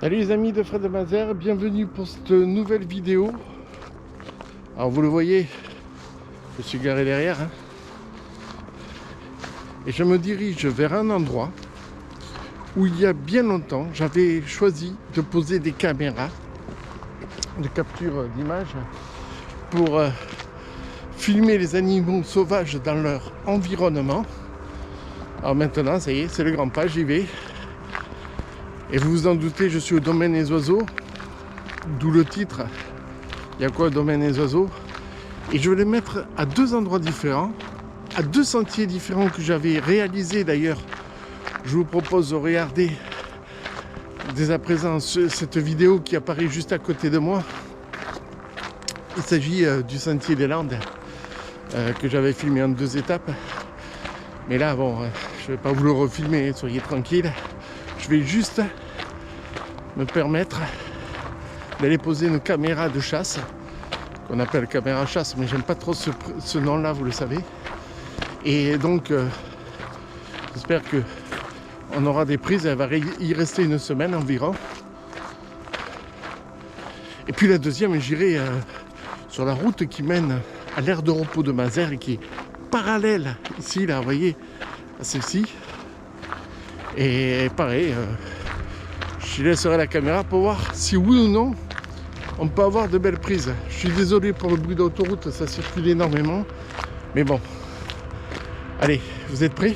Salut les amis de Fred de Mazères, bienvenue pour cette nouvelle vidéo. Alors vous le voyez, je suis garé derrière et je me dirige vers un endroit où il y a bien longtemps j'avais choisi de poser des caméras de capture d'image pour filmer les animaux sauvages dans leur environnement. Alors maintenant ça y est, c'est le grand pas, j'y vais. Et vous vous en doutez, je suis au domaine des oiseaux, d'où le titre. Il y a quoi au domaine des oiseaux? Et je vais les mettre à deux endroits différents, à deux sentiers différents que j'avais réalisés d'ailleurs. Je vous propose de regarder dès à présent cette vidéo qui apparaît juste à côté de moi. Il s'agit du sentier des Landes que j'avais filmé en deux étapes. Mais là, bon, je ne vais pas vous le refilmer, soyez tranquille. Je vais juste me permettre d'aller poser une caméra de chasse, qu'on appelle caméra chasse, mais j'aime pas trop ce nom-là, vous le savez. Et donc, j'espère qu'on aura des prises, elle va y rester une semaine environ. Et puis la deuxième, j'irai sur la route qui mène à l'aire de repos de Mazères et qui est parallèle ici, là, vous voyez, à celle-ci. Et pareil, je laisserai la caméra pour voir si oui ou non on peut avoir de belles prises. Je suis désolé pour le bruit d'autoroute, ça circule énormément. Mais bon, allez, vous êtes prêts?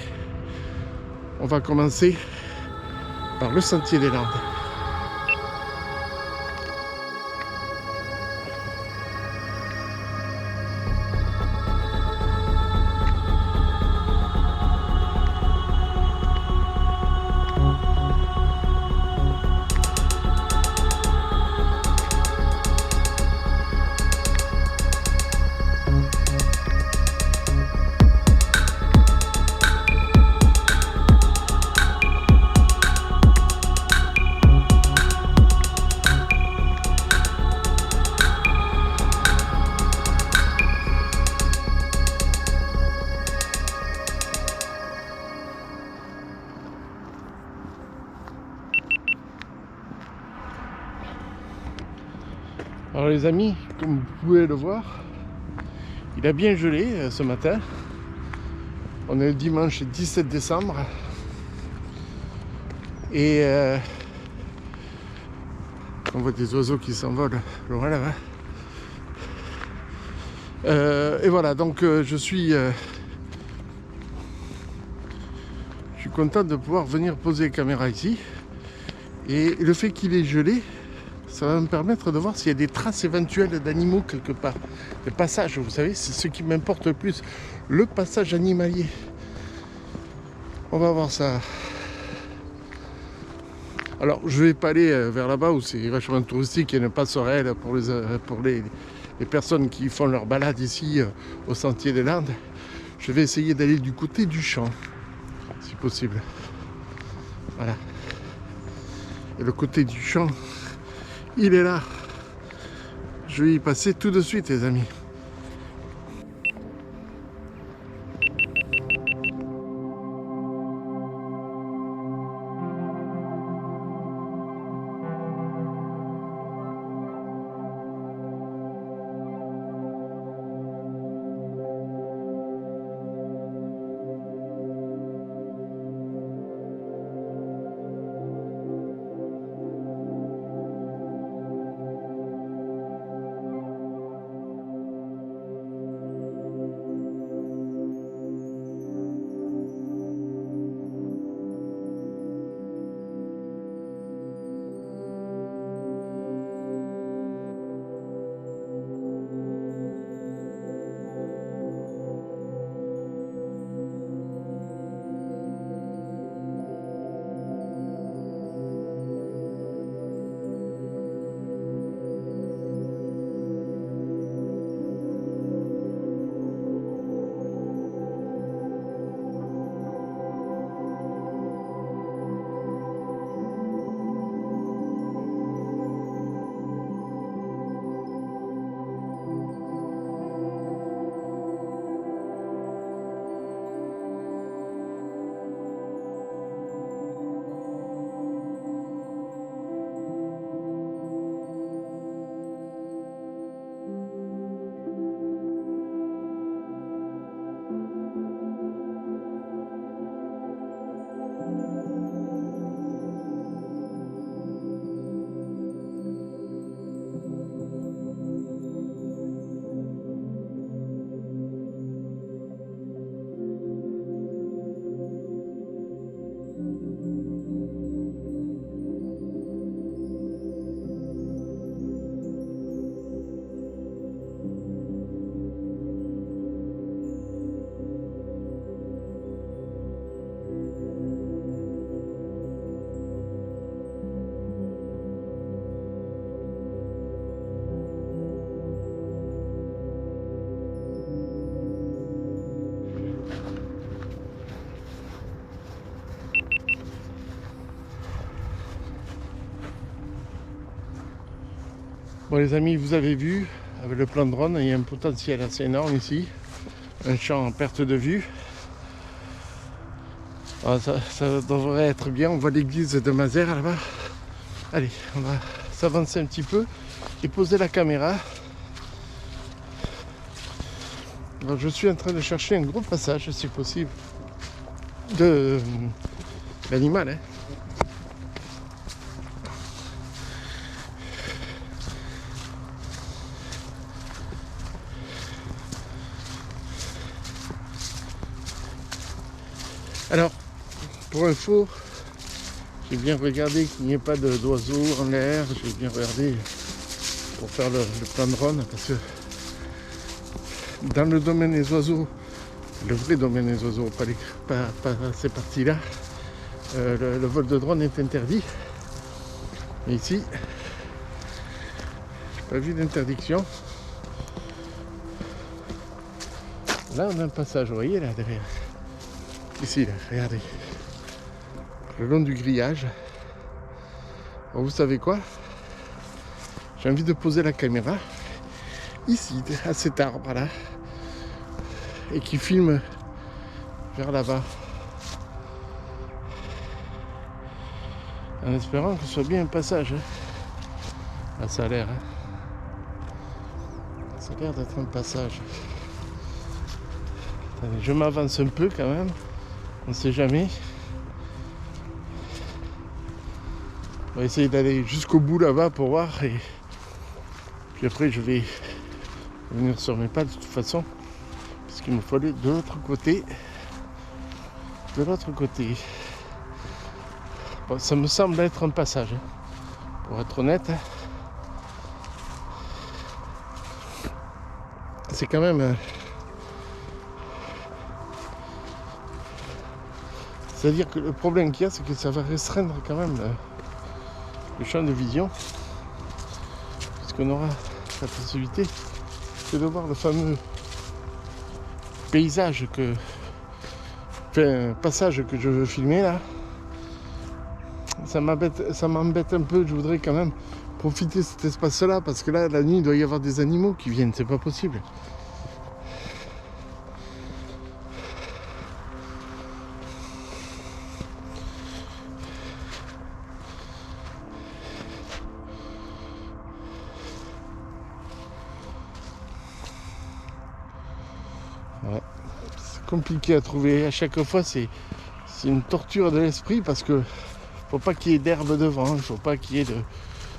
On va commencer par le sentier des Landes. Alors les amis, comme vous pouvez le voir, il a bien gelé ce matin. On est le dimanche 17 décembre. Et on voit des oiseaux qui s'envolent loin là-bas. Et voilà, donc je suis content de pouvoir venir poser les caméras ici. Et le fait qu'il est gelé, ça va me permettre de voir s'il y a des traces éventuelles d'animaux quelque part. Des passages, vous savez, c'est ce qui m'importe le plus. Le passage animalier. On va voir ça. Alors, je vais pas aller vers là-bas où c'est vachement touristique. Il y a une passerelle pour les personnes qui font leur balade ici au sentier des Landes. Je vais essayer d'aller du côté du champ, si possible. Voilà. Et le côté du champ, il est là. Je vais y passer tout de suite, les amis. Bon les amis, vous avez vu, avec le plan de drone, il y a un potentiel assez énorme ici. Un champ en perte de vue. Alors ça devrait être bien. On voit l'église de Mazères là-bas. Allez, on va s'avancer un petit peu et poser la caméra. Alors, je suis en train de chercher un gros passage, si possible, de l'animal. Alors, pour info, j'ai bien regardé qu'il n'y ait pas d'oiseaux en l'air. J'ai bien regardé pour faire le plan de drone parce que dans le domaine des oiseaux, le vrai domaine des oiseaux, pas ces parties-là, le vol de drone est interdit. Mais ici, j'ai pas vu d'interdiction. Là, on a un passage, vous voyez là derrière. Ici, là, regardez. Le long du grillage. Alors, vous savez quoi? J'ai envie de poser la caméra ici, à cet arbre là, et qui filme vers là-bas. En espérant que ce soit bien un passage. Ah, ça a l'air. Ça a l'air d'être un passage. Attendez, je m'avance un peu quand même. On ne sait jamais. On va essayer d'aller jusqu'au bout là-bas pour voir. Et puis après, je vais venir sur mes pas de toute façon. Puisqu'il me faut aller de l'autre côté. De l'autre côté. Bon, ça me semble être un passage. Pour être honnête. C'est quand même... C'est-à-dire que le problème qu'il y a, c'est que ça va restreindre quand même le champ de vision. Puisqu'on aura la possibilité de voir le fameux paysage un passage que je veux filmer là. Ça m'embête un peu. Je voudrais quand même profiter de cet espace-là parce que là, la nuit, il doit y avoir des animaux qui viennent. C'est pas possible. Ouais. C'est compliqué à trouver. À chaque fois, c'est une torture de l'esprit parce que faut pas qu'il y ait d'herbe devant. Il faut pas qu'il y ait de...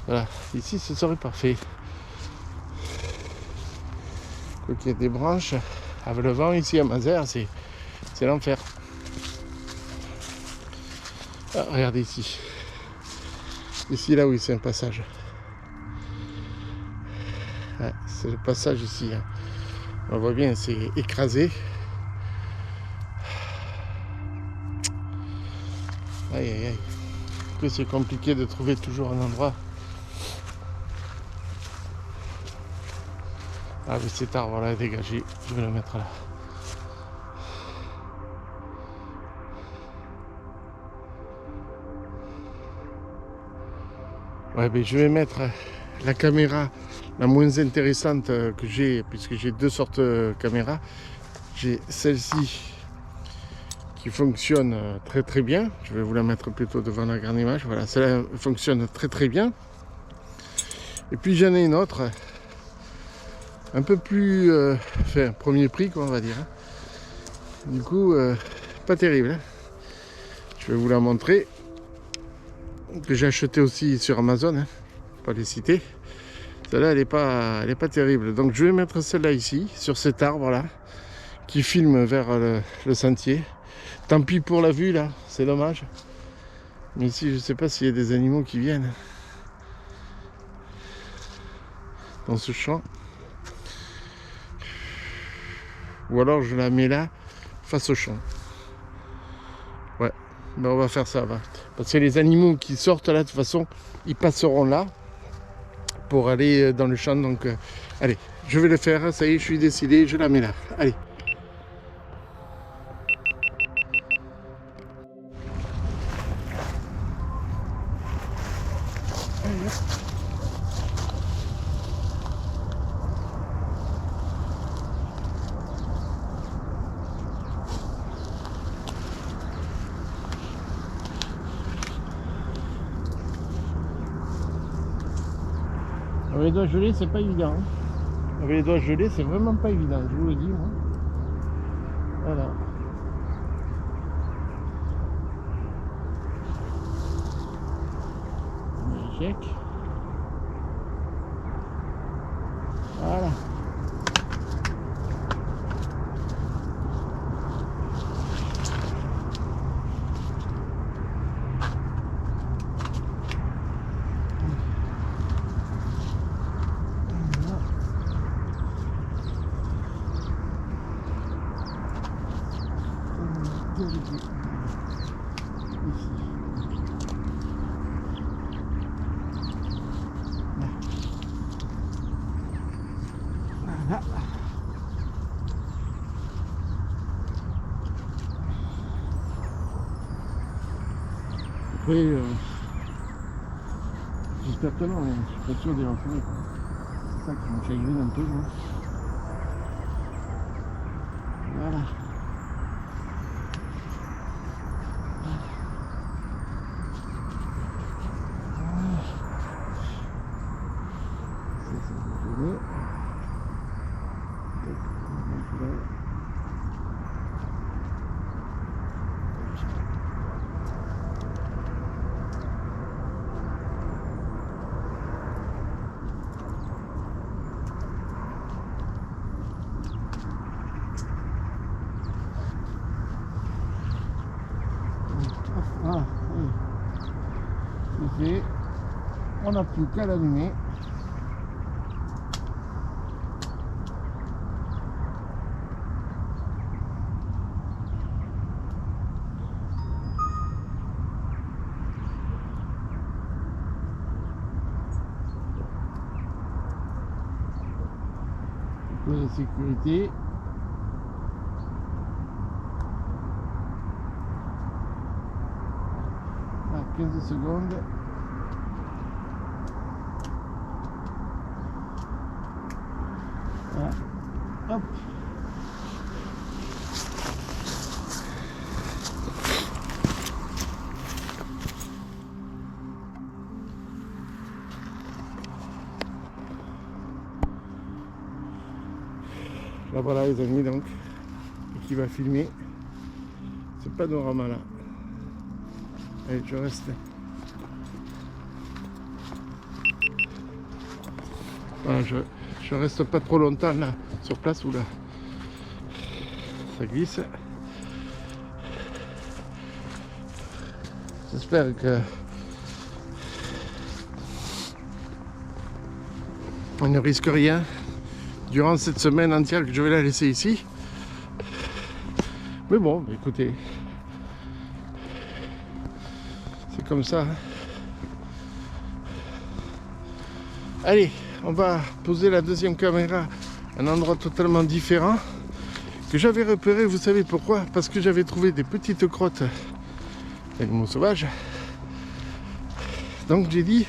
Voilà. Ici, ce serait parfait. Faut qu'il y ait des branches. Avec le vent ici à Mazères, c'est l'enfer. Ah, regardez ici. Ici, là, oui, c'est un passage. Ouais, c'est le passage ici. Hein. On voit bien, c'est écrasé. Aïe, aïe, aïe. Que c'est compliqué de trouver toujours un endroit. Ah oui, cet arbre là est dégagé. Je vais le mettre là. Ouais, ben je vais mettre la caméra la moins intéressante que j'ai, puisque j'ai deux sortes de caméras. J'ai celle-ci qui fonctionne très très bien. Je vais vous la mettre plutôt devant la grande image. Voilà, celle-là fonctionne très très bien. Et puis j'en ai une autre, un peu plus, enfin, premier prix quoi, on va dire. Du coup, pas terrible. Je vais vous la montrer. Que j'ai acheté aussi sur Amazon, hein, pas les citer. Celle-là, elle est pas terrible. Donc je vais mettre celle-là ici, sur cet arbre-là, qui filme vers le sentier. Tant pis pour la vue, là, c'est dommage. Mais ici, je sais pas s'il y a des animaux qui viennent dans ce champ. Ou alors je la mets là, face au champ. Ouais, ben on va faire ça, va. Parce que les animaux qui sortent là, de toute façon, ils passeront là pour aller dans le champ. Donc, allez, je vais le faire. Ça y est, je suis décidé, je la mets là. Allez. Avec les doigts gelés, c'est pas évident. Hein. Avec les doigts gelés, c'est vraiment pas évident, je vous le dis. Moi. Voilà. Check. Voilà. Après, j'espère que non, mais je suis pas sûr d'y retrouver. C'est ça qui me chagrine un peu. Moi. Voilà. Ah, c'est fait. On n'a plus qu'à l'allumer. Pour la sécurité. Ah, 15 secondes. Voilà. Hop. Là voilà les amis donc, et qui va filmer ce panorama là. Allez, je reste. Voilà, je reste pas trop longtemps là sur place où là ça glisse. J'espère que on ne risque rien durant cette semaine entière que je vais la laisser ici. Mais bon, écoutez, c'est comme ça. Allez, on va poser la deuxième caméra à un endroit totalement différent que j'avais repéré, vous savez pourquoi? Parce que j'avais trouvé des petites crottes d'animaux sauvages. Donc j'ai dit,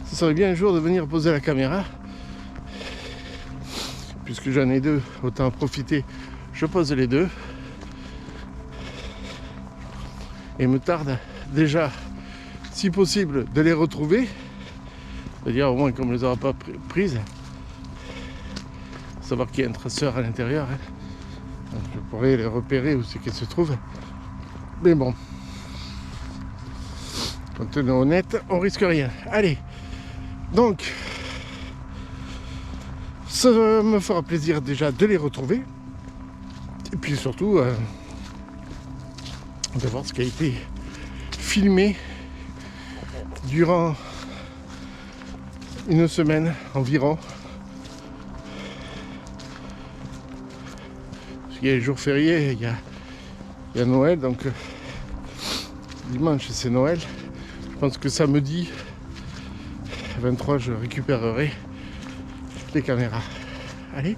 ce serait bien un jour de venir poser la caméra. Puisque j'en ai deux, autant en profiter, je pose les deux. Et me tarde déjà, si possible, de les retrouver. C'est-à-dire au moins qu'on ne les aura pas prises. Savoir qu'il y a un traceur à l'intérieur. Hein. Donc je pourrais les repérer où c'est qu'elles se trouvent. Mais bon. Quand on est honnête, on risque rien. Allez. Donc. Ça me fera plaisir déjà de les retrouver. Et puis surtout de voir ce qui a été filmé durant une semaine environ. Parce qu'il y a les jours fériés, il y a Noël, donc dimanche c'est Noël. Je pense que samedi 23 je récupérerai les caméras. Allez,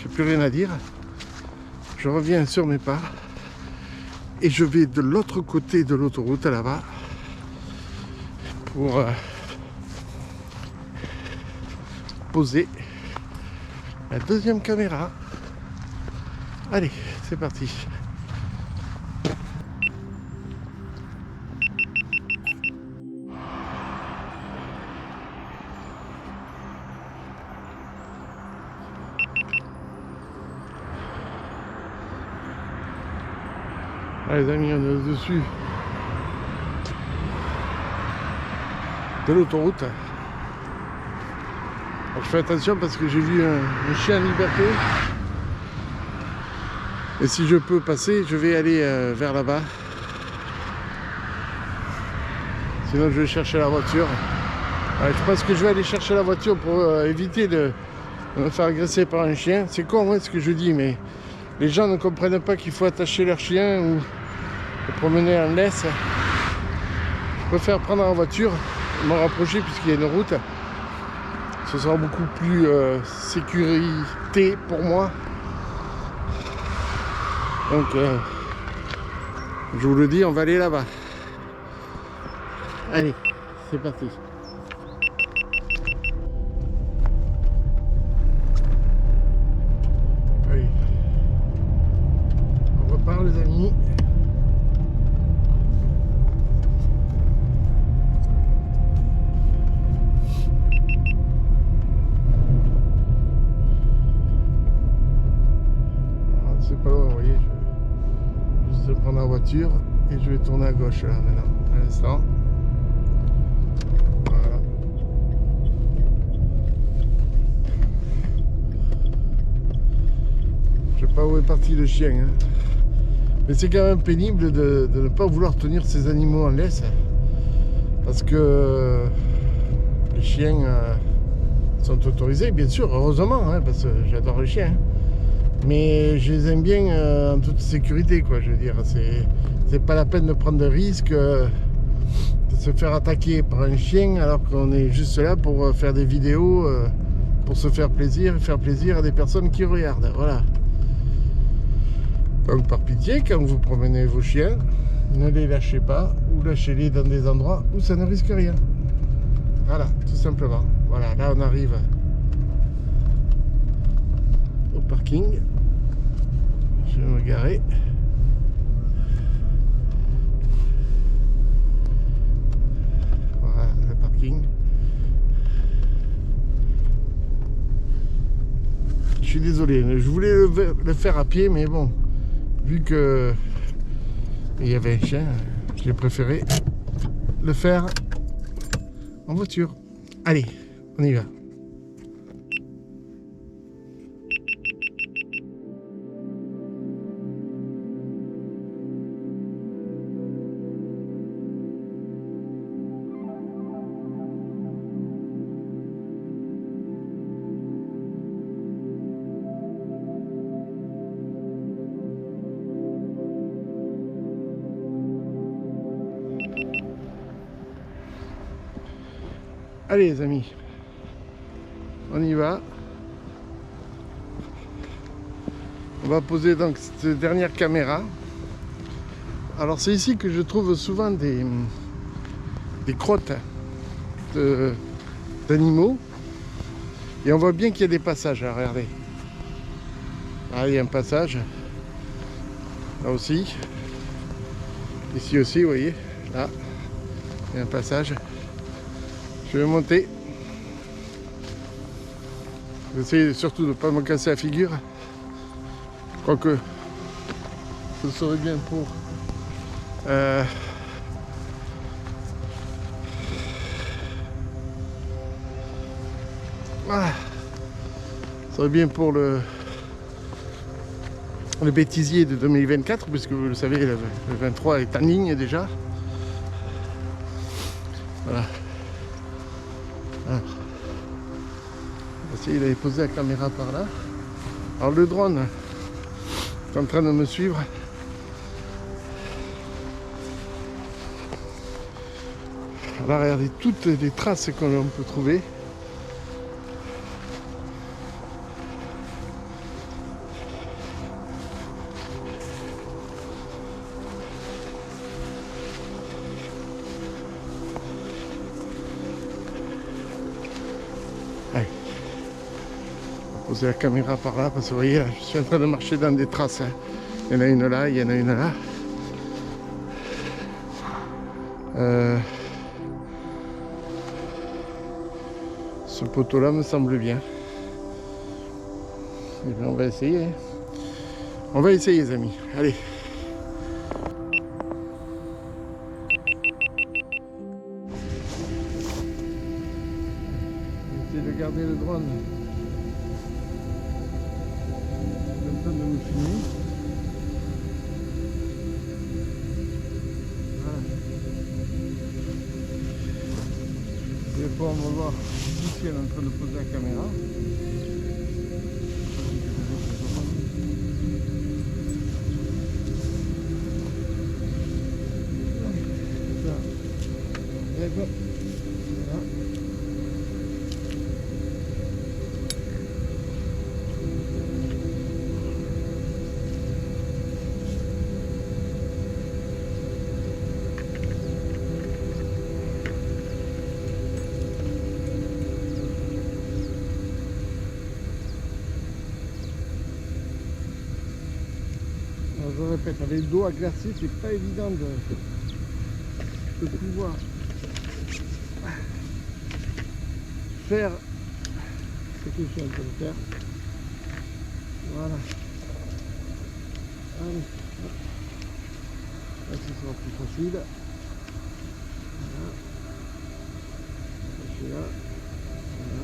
j'ai plus rien à dire. Je reviens sur mes pas et je vais de l'autre côté de l'autoroute là-bas pour poser la deuxième caméra. Allez, c'est parti. Ah, les amis, on est au-dessus de l'autoroute. Alors, je fais attention parce que j'ai vu un chien en liberté. Et si je peux passer, je vais aller vers là-bas. Sinon, je vais chercher la voiture. Ouais, je pense que je vais aller chercher la voiture pour éviter de me faire agresser par un chien. C'est con, hein, ce que je dis, mais les gens ne comprennent pas qu'il faut attacher leur chien ou le promener en laisse. Je préfère prendre la voiture, me rapprocher puisqu'il y a une route. Ce sera beaucoup plus sécurité pour moi. Donc, je vous le dis, on va aller là-bas. Allez, c'est parti. Allez. On repart, les amis. C'est pas loin, vous voyez, je vais juste prendre la voiture et je vais tourner à gauche là maintenant, à l'instant. Voilà. Je sais pas où est parti le chien, hein. Mais c'est quand même pénible de ne pas vouloir tenir ces animaux en laisse parce que les chiens sont autorisés, bien sûr, heureusement, hein, parce que j'adore les chiens. Mais je les aime bien en toute sécurité, quoi. Je veux dire, c'est pas la peine de prendre de risques, de se faire attaquer par un chien alors qu'on est juste là pour faire des vidéos, pour se faire plaisir et faire plaisir à des personnes qui regardent. Voilà. Donc par pitié, quand vous promenez vos chiens, ne les lâchez pas ou lâchez-les dans des endroits où ça ne risque rien. Voilà, tout simplement. Voilà, là on arrive au parking. Je vais me garer. Voilà le parking. Je suis désolé, je voulais le faire à pied, mais bon, vu que il y avait un chien, j'ai préféré le faire en voiture. Allez, on y va. Allez les amis, on y va. On va poser donc cette dernière caméra. Alors c'est ici que je trouve souvent des crottes d'animaux. Et on voit bien qu'il y a des passages, hein, regardez. Ah, il y a un passage. Là aussi. Ici aussi, vous voyez. Là, il y a un passage. Je vais monter. J'essaie surtout de ne pas me casser la figure. Quoique, ce serait bien pour... Voilà. Ça serait bien pour le bêtisier de 2024, puisque vous le savez, le 23 est en ligne déjà. Voilà. Alors, on va essayer d'aller poser la caméra par là. Alors le drone est en train de me suivre. Là, regardez toutes les traces que l'on peut trouver. Allez. On va poser la caméra par là parce que vous voyez là, je suis en train de marcher dans des traces. Hein. Il y en a une là, il y en a une là. Ce poteau là me semble bien. Et bien on va essayer. On va essayer les amis. Allez. Regardez le drone. Il est en train de nous filmer. Voilà. Et bon, on va voir ici elle est en train de poser la caméra. Voilà. Alors, je répète, avec le dos à glacer, c'est pas évident de pouvoir faire ce que je suis en train de faire. Voilà. Allez. Là, ce sera plus facile. Voilà. Je suis là. Voilà.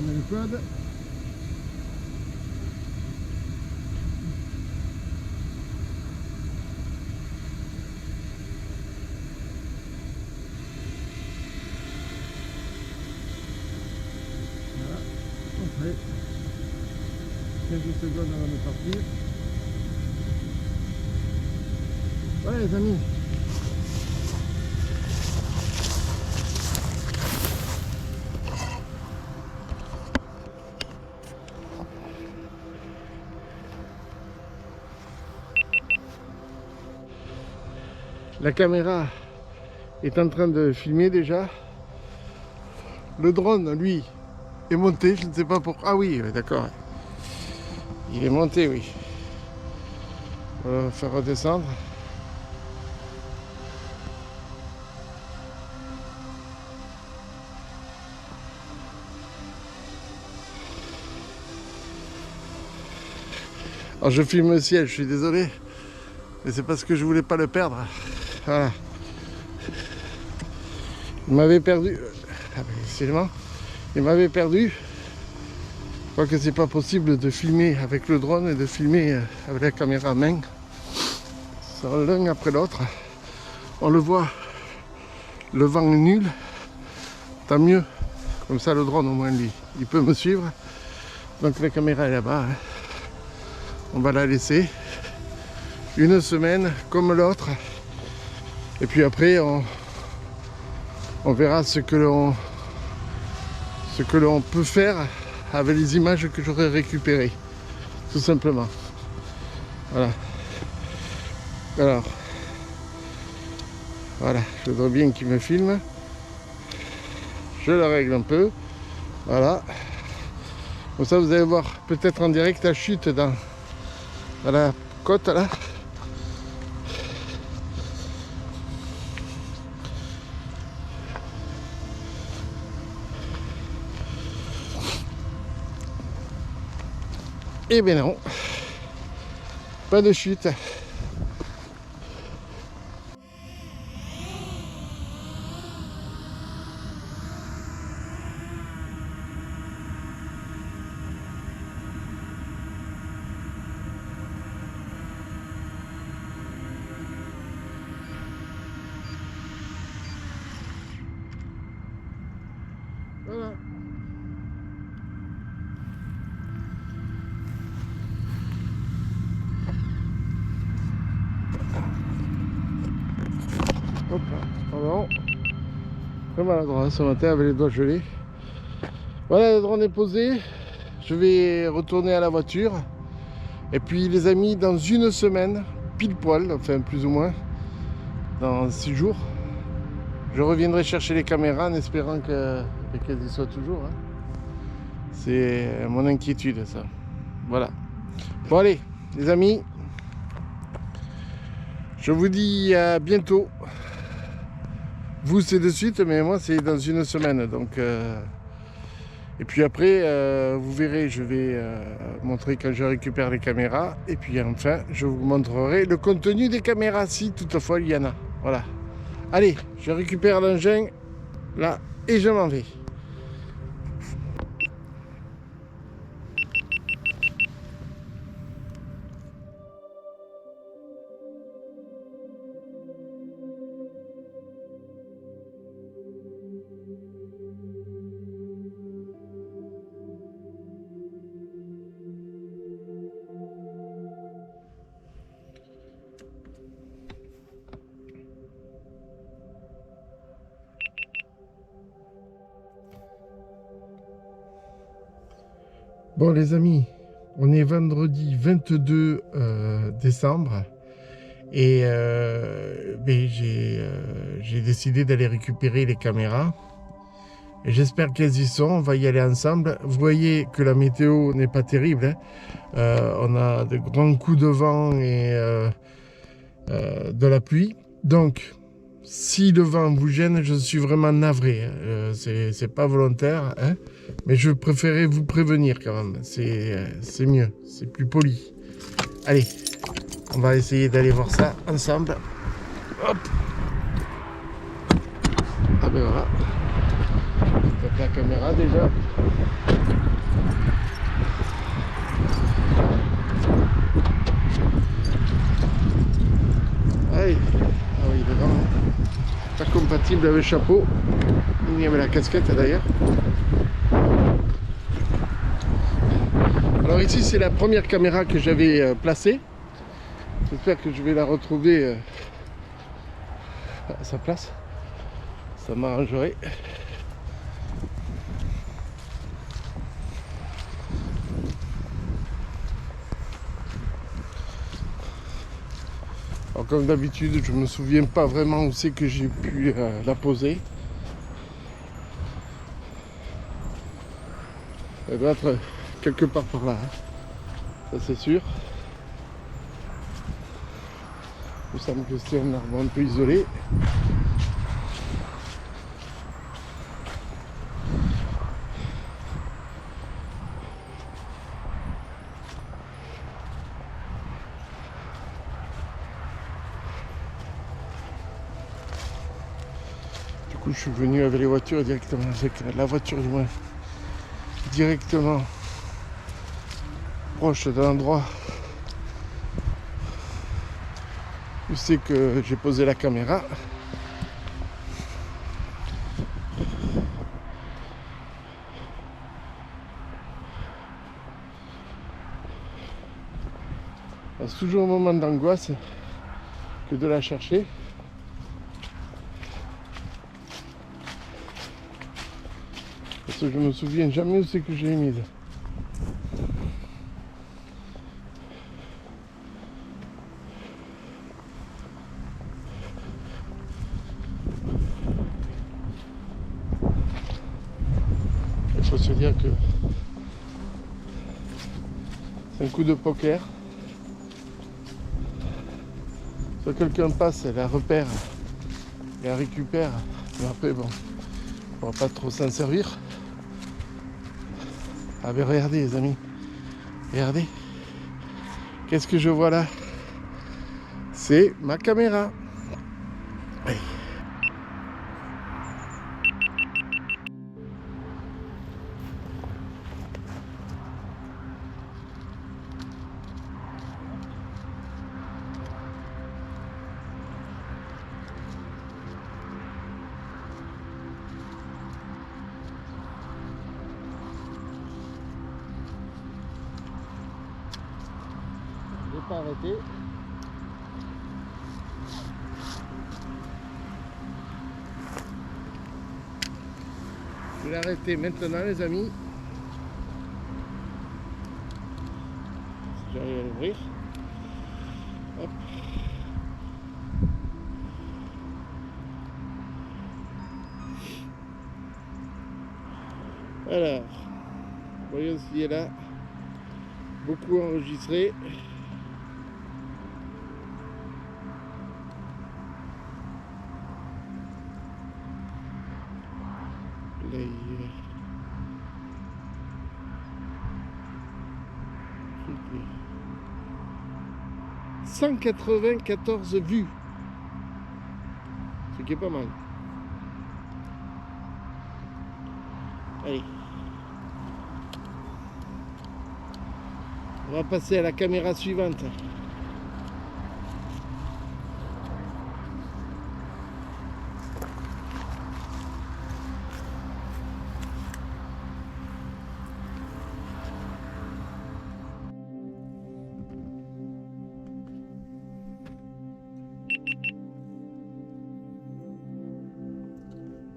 On met le quad. Voilà. 15 secondes avant de partir. Voilà les amis. La caméra est en train de filmer déjà. Le drone, lui, est monté. Je ne sais pas pourquoi. Ah oui, d'accord. Il est monté, oui. On va faire redescendre. Alors je filme le ciel, je suis désolé. Mais c'est parce que je voulais pas le perdre. Voilà. Il m'avait perdu. Excusez-moi. Il m'avait perdu. Je crois que c'est pas possible de filmer avec le drone et de filmer avec la caméra à main. C'est l'un après l'autre. On le voit. Le vent est nul. Tant mieux. Comme ça le drone au moins lui, il peut me suivre. Donc la caméra est là-bas. Hein. On va la laisser. Une semaine comme l'autre. Et puis après on verra ce que l'on peut faire avec les images que j'aurai récupérées. Tout simplement. Voilà. Alors. Voilà. Je voudrais bien qu'il me filme. Je le règle un peu. Voilà. Comme ça vous allez voir peut-être en direct la chute dans la côte là. Eh bien non, pas de chute. Voilà. Hop là, pardon. Très maladroit ce matin avec les doigts gelés. Voilà, le drone est posé. Je vais retourner à la voiture. Et puis les amis, dans une semaine, pile poil, enfin plus ou moins, dans 6 jours, je reviendrai chercher les caméras en espérant qu'elles y soient toujours. Hein. C'est mon inquiétude ça. Voilà. Bon allez, les amis, je vous dis à bientôt. Vous c'est de suite, mais moi c'est dans une semaine. Donc Et puis après, vous verrez, je vais montrer quand je récupère les caméras. Et puis enfin, je vous montrerai le contenu des caméras, si toutefois il y en a. Voilà. Allez, je récupère l'engin, là, et je m'en vais. Bon les amis, on est vendredi 22 décembre et j'ai décidé d'aller récupérer les caméras. Et j'espère qu'elles y sont, on va y aller ensemble. Vous voyez que la météo n'est pas terrible, hein. On a de grands coups de vent et de la pluie. Donc, si le vent vous gêne, je suis vraiment navré, hein. C'est pas volontaire, hein. Mais je préférais vous prévenir quand même. C'est mieux, c'est plus poli. Allez, on va essayer d'aller voir ça ensemble. Hop. Ah ben voilà. La caméra déjà. Allez. Ah oui, devant. Pas compatible avec le chapeau. Il y avait la casquette d'ailleurs. Alors ici c'est la première caméra que j'avais placée. J'espère que je vais la retrouver à sa place. Ça m'arrangerait. Alors comme d'habitude, je me souviens pas vraiment où c'est que j'ai pu la poser. Elle doit être quelque part par là, hein. Ça c'est sûr. Il me semble que c'est un arbre un peu isolé. Du coup, je suis venu avec les voitures directement, avec la voiture du moins, directement proche de l'endroit où c'est que j'ai posé la caméra. C'est toujours un moment d'angoisse que de la chercher. Parce que je me souviens jamais où c'est que j'ai mise. Il faut se dire que c'est un coup de poker. Soit quelqu'un passe, elle la repère, elle la récupère, mais après bon, on va pas trop s'en servir. Ah ben regardez les amis, regardez, qu'est-ce que je vois là? C'est ma caméra. Oui. Je vais pas arrêter. Je vais l'arrêter maintenant les amis. Si j'arrive à l'ouvrir. Hop. Alors, voyons s'il est là. Beaucoup enregistré. Là, 194 vues. Ce qui est pas mal. Allez. On va passer à la caméra suivante.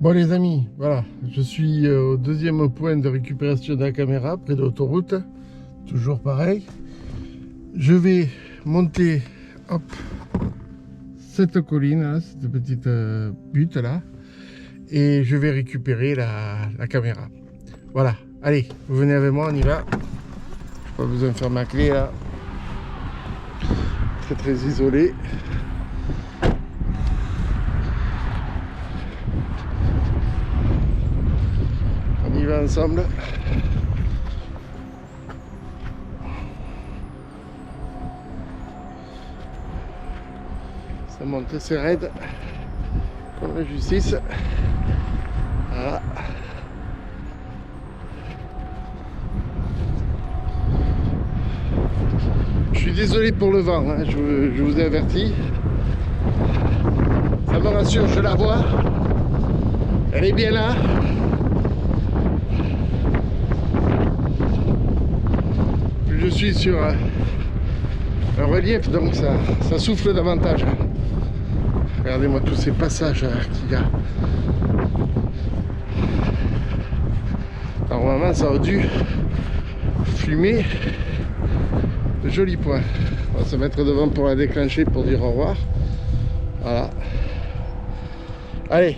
Bon les amis, voilà, je suis au deuxième point de récupération de la caméra, près de l'autoroute, toujours pareil. Je vais monter, hop, cette colline, là, cette petite butte là, et je vais récupérer la caméra. Voilà, allez, vous venez avec moi, on y va. Pas besoin de faire ma clé là. Très très isolé. On y va ensemble. Ça monte assez raide. Comme la justice. Voilà. Je suis désolé pour le vent, hein, je vous ai averti. Ça me rassure, je la vois. Elle est bien là. Je suis sur un relief, donc ça souffle davantage. Regardez-moi tous ces passages qu'il y a. Normalement, ça aurait dû fumer de jolis points. On va se mettre devant pour la déclencher, pour dire au revoir. Voilà. Allez.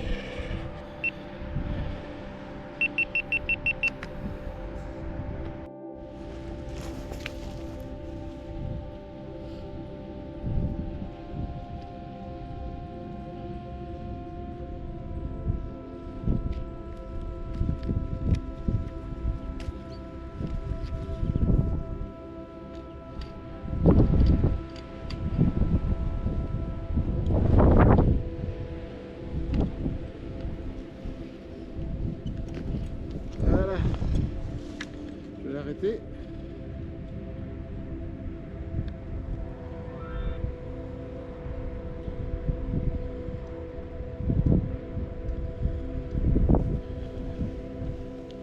Voilà. Je vais l'arrêter.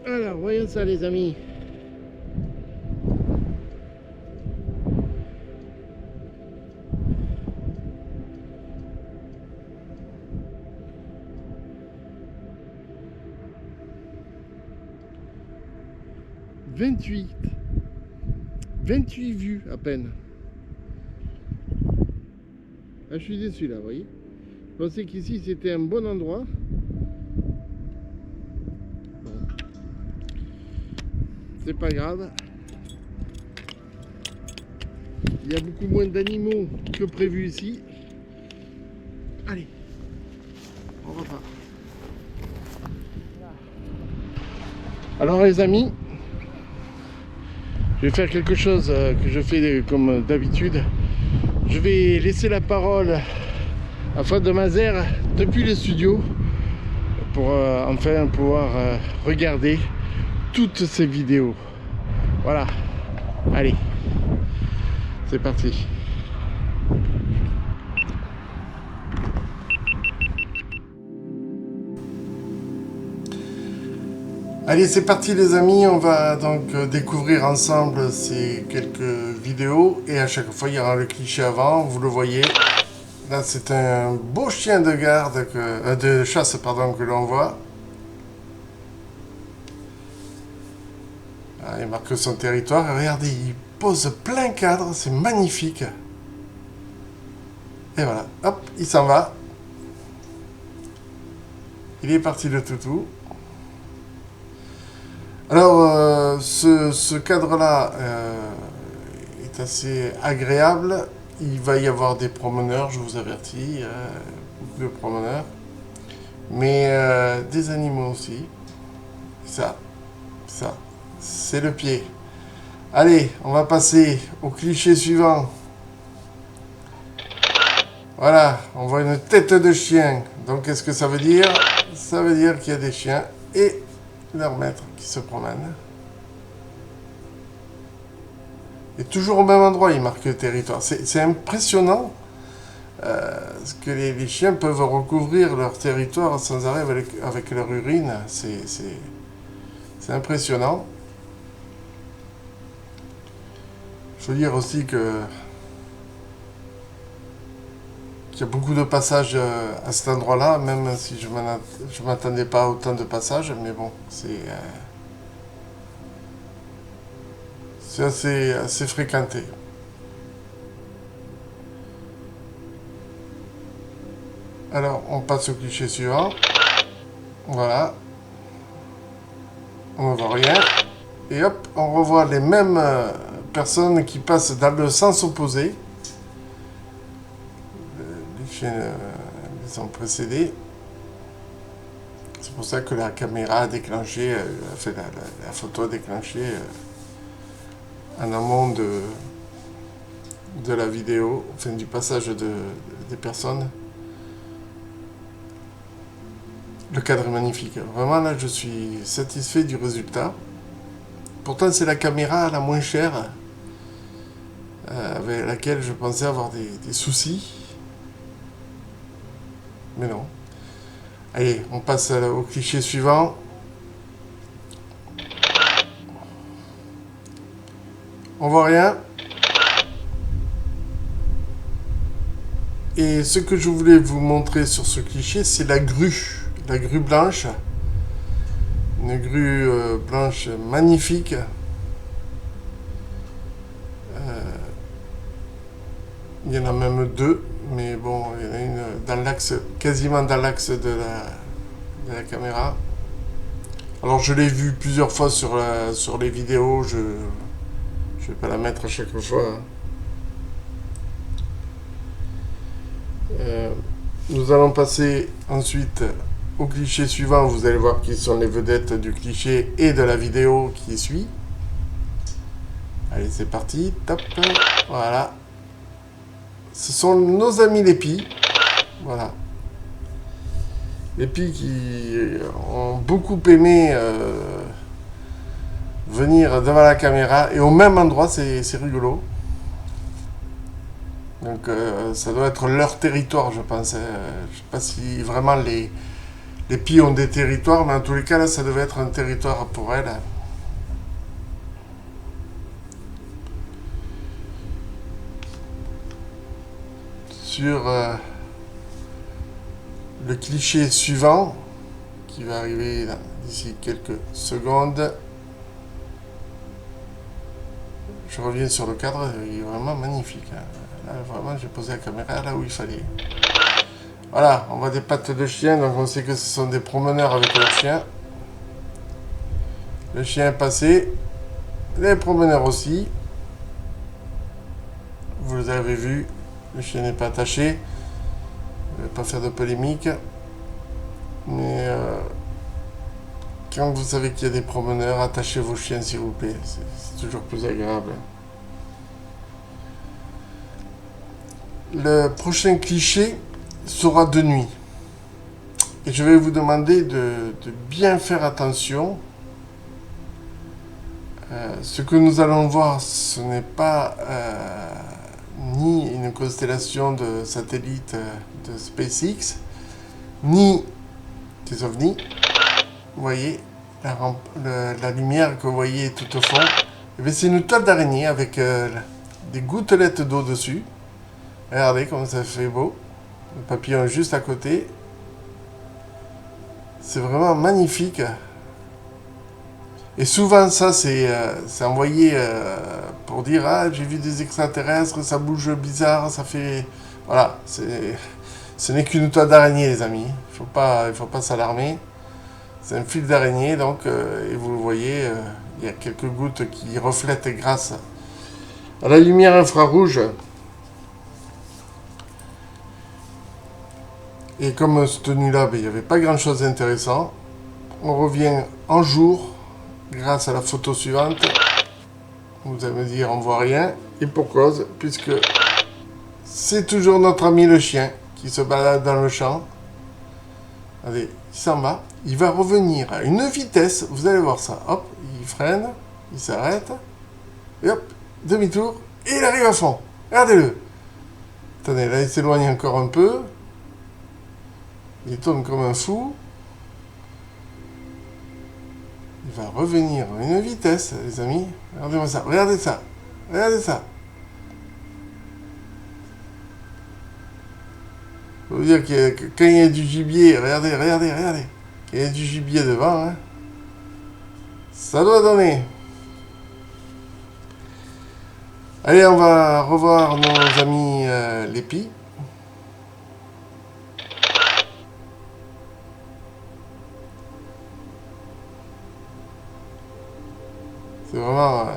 Alors, voyons ça les amis. « 28 vues à peine. Ah, je suis déçu là, vous voyez. Je pensais qu'ici c'était un bon endroit. Bon. C'est pas grave. Il y a beaucoup moins d'animaux que prévu ici. Allez, on repart. Alors les amis, je vais faire quelque chose que je fais comme d'habitude. Je vais laisser la parole à Fred de Mazères depuis le studio pour enfin pouvoir regarder toutes ces vidéos. Voilà, allez, c'est parti. Allez, c'est parti les amis, on va donc découvrir ensemble ces quelques vidéos et à chaque fois il y aura le cliché avant, vous le voyez. Là c'est un beau chien de garde, de chasse pardon, que l'on voit. Ah, il marque son territoire et regardez, il pose plein cadre, c'est magnifique. Et voilà, hop, il s'en va. Il est parti de toutou. Alors, ce cadre-là est assez agréable. Il va y avoir des promeneurs, je vous avertis, beaucoup de promeneurs. Mais des animaux aussi. Ça, c'est le pied. Allez, on va passer au cliché suivant. Voilà, on voit une tête de chien. Donc, qu'est-ce que ça veut dire? Ça veut dire qu'il y a des chiens et leur maître qui se promènent. Et toujours au même endroit, ils marquent le territoire. C'est impressionnant ce que les chiens peuvent recouvrir leur territoire sans arrêt avec leur urine. C'est impressionnant. Je veux dire aussi qu'il y a beaucoup de passages à cet endroit-là, même si je ne m'attendais pas à autant de passages, mais bon, c'est assez fréquenté. Alors, on passe au cliché suivant. Voilà. On ne voit rien. Et hop, on revoit les mêmes personnes qui passent dans le sens opposé. Les chiens les ont précédés. C'est pour ça que la caméra a déclenché, enfin la photo a déclenché en amont de la vidéo, enfin du passage des personnes. Le cadre est magnifique. Vraiment, là, je suis satisfait du résultat. Pourtant, c'est la caméra la moins chère avec laquelle je pensais avoir des soucis. Mais non. Allez, on passe au cliché suivant. On voit rien. Et ce que je voulais vous montrer sur ce cliché, c'est la grue. La grue blanche. Une grue blanche magnifique. Il y en a même deux, mais bon, il y en a une dans l'axe, quasiment dans l'axe de la caméra. Alors je l'ai vu plusieurs fois sur les vidéos, je vais pas la mettre à chaque fois. Nous allons passer ensuite au cliché suivant. Vous allez voir qui sont les vedettes du cliché et de la vidéo qui suit. Allez, c'est parti. Top. Voilà. Ce sont nos amis les pies. Voilà. Les pies qui ont beaucoup aimé venir devant la caméra et au même endroit, c'est rigolo. Donc ça doit être leur territoire, je pense. Je ne sais pas si vraiment les pies ont des territoires, mais en tous les cas, là, ça devait être un territoire pour elles. Sur le cliché suivant, qui va arriver d'ici quelques secondes. Je reviens sur le cadre, il est vraiment magnifique. Là, vraiment, j'ai posé la caméra là où il fallait. Voilà, on voit des pattes de chien, donc on sait que ce sont des promeneurs avec leur chien. Le chien est passé, les promeneurs aussi. Vous les avez vus, le chien n'est pas attaché. Je ne vais pas faire de polémique. Mais quand vous savez qu'il y a des promeneurs, attachez vos chiens s'il vous plaît. C'est toujours plus agréable. Le prochain cliché sera de nuit. Et je vais vous demander de bien faire attention. Ce que nous allons voir, ce n'est pas ni une constellation de satellites de SpaceX, ni des ovnis. Vous voyez la lumière que vous voyez tout au fond. C'est une toile d'araignée avec des gouttelettes d'eau dessus. Regardez comme ça fait beau. Le papillon est juste à côté. C'est vraiment magnifique. Et souvent ça c'est envoyé pour dire ah j'ai vu des extraterrestres, ça bouge bizarre, ça fait voilà, ce n'est qu'une toile d'araignée les amis. Il faut pas s'alarmer. C'est un fil d'araignée donc et vous le voyez, il y a quelques gouttes qui reflètent grâce à la lumière infrarouge. Et comme cette nuit-là, il n'y avait pas grand-chose d'intéressant, on revient en jour grâce à la photo suivante. Vous allez me dire, on voit rien. Et pour cause, puisque c'est toujours notre ami le chien qui se balade dans le champ. Allez, il s'en va. Il va revenir à une vitesse. Vous allez voir ça. Hop, il freine. Il s'arrête. Et hop, demi-tour. Et il arrive à fond. Regardez-le. Attendez, là, il s'éloigne encore un peu. Il tourne comme un fou. Il va revenir à une vitesse, les amis. Regardez-moi ça. Regardez ça. Regardez ça. Je veux dire que quand il y a du gibier, regardez. Quand il y a du gibier devant, hein, ça doit donner. Allez, on va revoir nos amis les pies. C'est vraiment...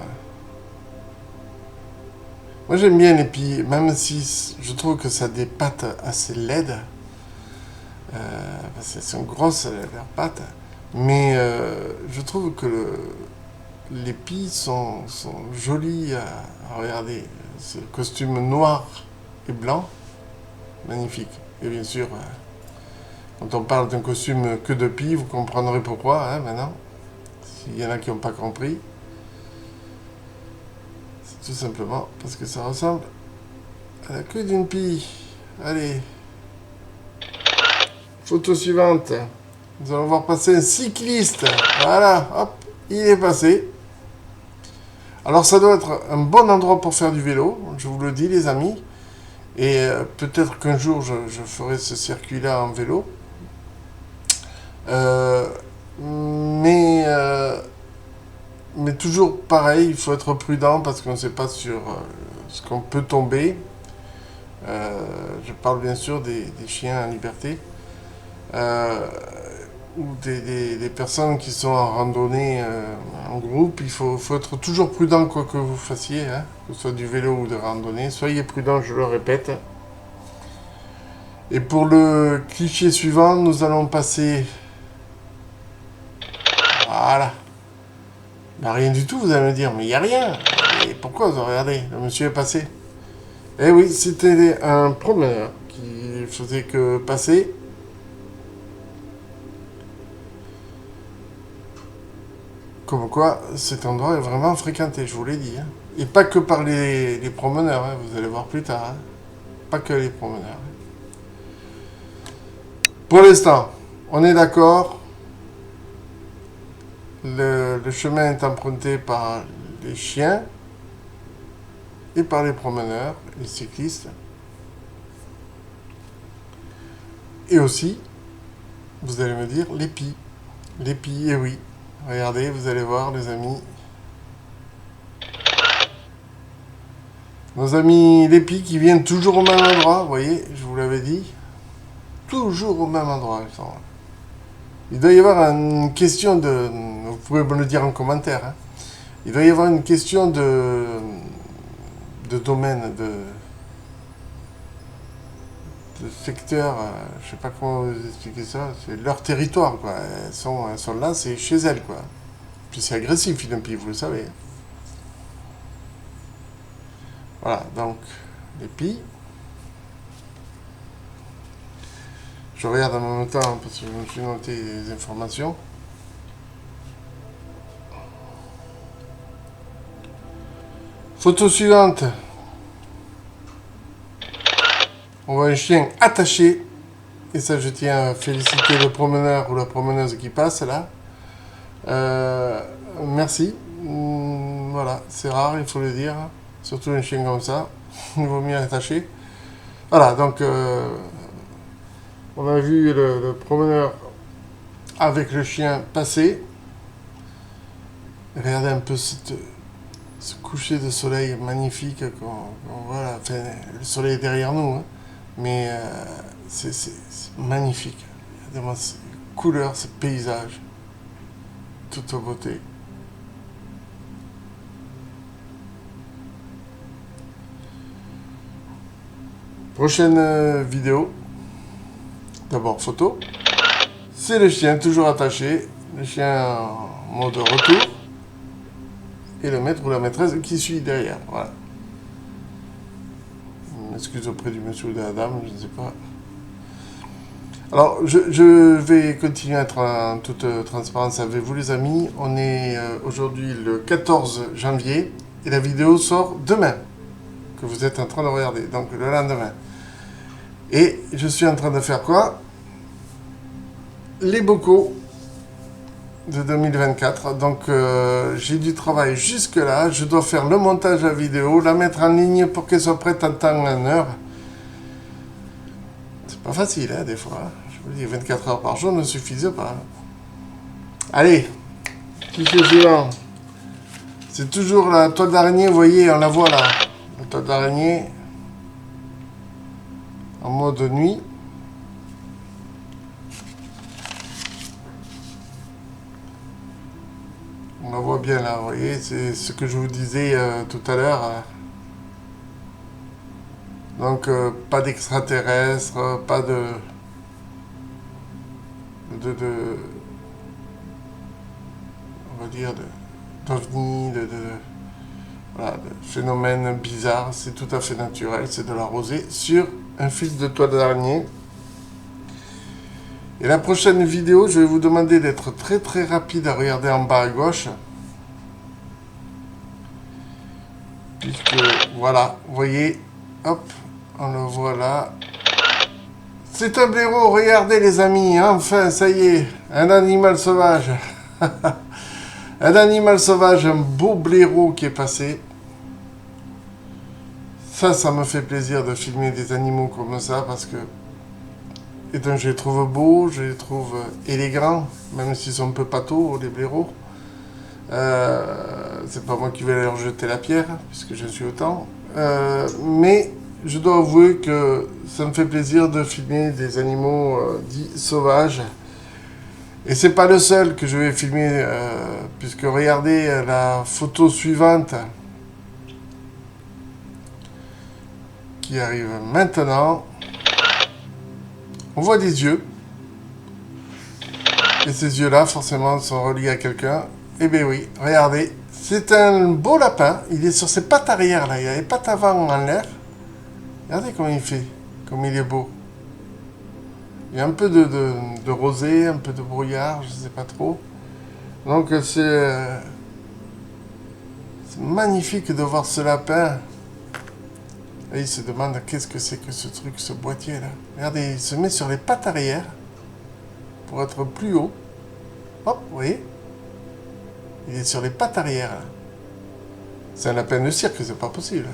Moi j'aime bien les pies, même si je trouve que ça a des pattes assez laides. Parce qu'elles sont grosses leurs pattes. Mais je trouve que les pies sont jolies à regarder. Ce costume noir et blanc, magnifique. Et bien sûr, quand on parle d'un costume que de pies, vous comprendrez pourquoi hein, maintenant. S'il y en a qui n'ont pas compris. C'est tout simplement parce que ça ressemble à la queue d'une pie. Allez. Photo suivante. Nous allons voir passer un cycliste. Voilà, hop, il est passé. Alors ça doit être un bon endroit pour faire du vélo, je vous le dis les amis. Et peut-être qu'un jour je ferai ce circuit-là en vélo. Mais toujours pareil, il faut être prudent parce qu'on ne sait pas sur ce qu'on peut tomber. Je parle bien sûr des chiens en liberté. Ou des personnes qui sont en randonnée en groupe. Il faut être toujours prudent quoi que vous fassiez, hein, que ce soit du vélo ou de randonnée. Soyez prudent, je le répète. Et pour le cliché suivant, nous allons passer... Voilà. Ben, rien du tout, vous allez me dire, mais il n'y a rien. Et pourquoi vous regardez, le monsieur est passé. Eh oui, c'était un promeneur qui faisait que passer. Comme quoi, cet endroit est vraiment fréquenté, je vous l'ai dit. Hein. Et pas que par les promeneurs, hein, vous allez voir plus tard. Hein. Pas que les promeneurs. Pour l'instant, on est d'accord. Le chemin est emprunté par les chiens et par les promeneurs, les cyclistes. Et aussi, vous allez me dire, les pies. Les pies, et oui. Regardez, vous allez voir, les amis. Nos amis les pies qui viennent toujours au même endroit, vous voyez, je vous l'avais dit. Toujours au même endroit, ils sont. Il doit y avoir une question de... Vous pouvez me le dire en commentaire. Hein. Il doit y avoir une question de domaine, de secteur, je sais pas comment vous expliquer ça, c'est leur territoire, quoi. Elles sont là, c'est chez elles, quoi. Puis c'est agressif, une pie, vous le savez. Voilà, donc, les pies. Je regarde en même temps, parce que je me suis noté des informations. Photo suivante. On voit un chien attaché. Et ça, je tiens à féliciter le promeneur ou la promeneuse qui passe là. Merci. Voilà, c'est rare, il faut le dire. Surtout un chien comme ça. Il vaut mieux attacher. Voilà, donc on a vu le promeneur avec le chien passer. Regardez un peu ce coucher de soleil magnifique qu'on voit là. Enfin, le soleil est derrière nous, hein. Mais c'est magnifique. Regardez-moi ces couleurs, ces paysages. Toute beauté. Prochaine vidéo. D'abord photo. C'est le chien toujours attaché. Le chien en mode retour. et le maître ou la maîtresse qui suit derrière. Voilà. Une excuse auprès du monsieur ou de la dame, je ne sais pas. Alors, je vais continuer à être en toute transparence avec vous, les amis. On est aujourd'hui le 14 janvier et la vidéo sort demain, que vous êtes en train de regarder, donc le lendemain. Et je suis en train de faire quoi? Les bocaux de 2024. Donc, j'ai du travail jusque-là. Je dois faire le montage de la vidéo, la mettre en ligne pour qu'elle soit prête en temps et en heure. C'est pas facile, hein, des fois. Je vous dis, 24 heures par jour ne suffisent pas. Allez, cliché suivant. C'est toujours la toile d'araignée, vous voyez, on la voit là. La toile d'araignée en mode nuit. On la voit bien là, vous voyez, c'est ce que je vous disais tout à l'heure. Donc, pas d'extraterrestres, pas de on va dire, d'ovnis, voilà, de phénomènes bizarres. C'est tout à fait naturel, c'est de la rosée sur un fil de toile d'araignée. Et la prochaine vidéo, je vais vous demander d'être très très rapide à regarder en bas à gauche. Puisque, voilà, vous voyez, hop, on le voit là. C'est un blaireau, regardez les amis, enfin, ça y est, un animal sauvage. Un animal sauvage, un beau blaireau qui est passé. Ça me fait plaisir de filmer des animaux comme ça, parce que... Et donc je les trouve beaux, je les trouve élégants, même s'ils sont un peu pâteaux, les blaireaux. C'est pas moi qui vais leur jeter la pierre, puisque je suis autant. Mais je dois avouer que ça me fait plaisir de filmer des animaux dits sauvages. Et c'est pas le seul que je vais filmer, puisque regardez la photo suivante qui arrive maintenant. On voit des yeux. Et ces yeux-là, forcément, sont reliés à quelqu'un. Eh bien oui, regardez. C'est un beau lapin. Il est sur ses pattes arrière, là. Il a les pattes avant en l'air. Regardez comment il fait. Comme il est beau. Il y a un peu de rosée, un peu de brouillard, je ne sais pas trop. Donc c'est magnifique de voir ce lapin. Et il se demande qu'est-ce que c'est que ce truc, ce boîtier là. Regardez, il se met sur les pattes arrière pour être plus haut. Hop, vous voyez? Il est sur les pattes arrière. C'est un lapin de cirque, c'est pas possible.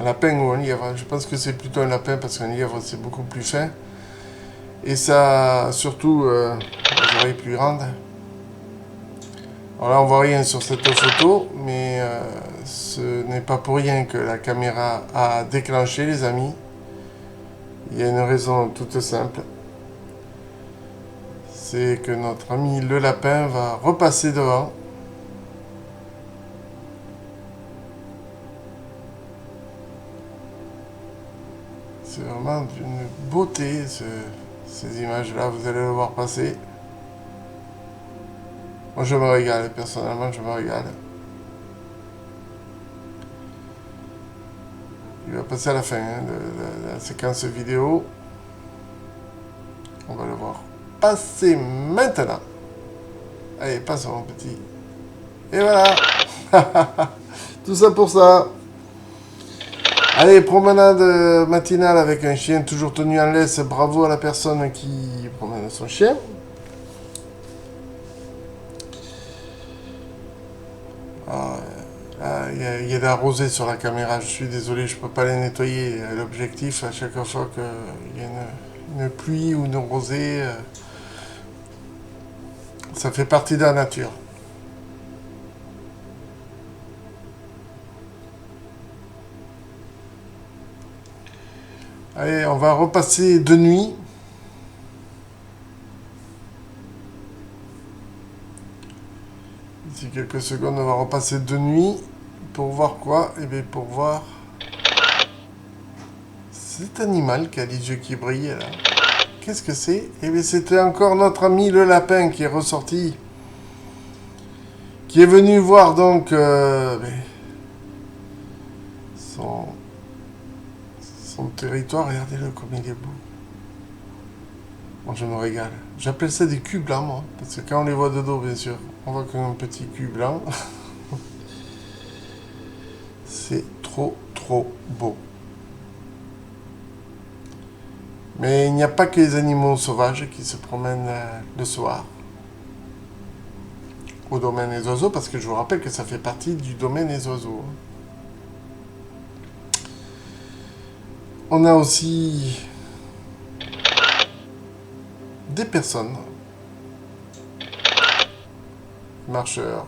Un lapin ou un lièvre. Je pense que c'est plutôt un lapin parce qu'un lièvre c'est beaucoup plus fin. Et ça, surtout, les oreilles plus grandes. Alors là, on voit rien sur cette photo, mais ce n'est pas pour rien que la caméra a déclenché, les amis. Il y a une raison toute simple. C'est que notre ami le lapin va repasser devant. C'est vraiment d'une beauté, ces images-là, vous allez le voir passer. Moi, je me régale, personnellement, je me régale. Il va passer à la fin de la séquence vidéo. On va le voir passer maintenant. Allez, passe mon petit. Et voilà. Tout ça pour ça. Allez, promenade matinale avec un chien toujours tenu en laisse. Bravo à la personne qui promène son chien. Il y a de la rosée sur la caméra. Je suis désolé, je ne peux pas les nettoyer. L'objectif, à chaque fois qu'il y a une pluie ou une rosée, ça fait partie de la nature. Allez, on va repasser de nuit. D'ici quelques secondes, on va repasser de nuit. Pour voir quoi? Eh bien, pour voir cet animal qui a les yeux qui brillent là. Qu'est-ce que c'est? Eh bien, c'était encore notre ami le lapin qui est ressorti. qui est venu voir donc son, son territoire. Regardez-le comme il est beau. Moi, je me régale. J'appelle ça des culs blancs, moi. Parce que quand on les voit de dos, bien sûr, on voit qu'un petit cul blanc. C'est trop, trop beau. Mais il n'y a pas que les animaux sauvages qui se promènent le soir au domaine des oiseaux, parce que je vous rappelle que ça fait partie du domaine des oiseaux. On a aussi des personnes, marcheurs,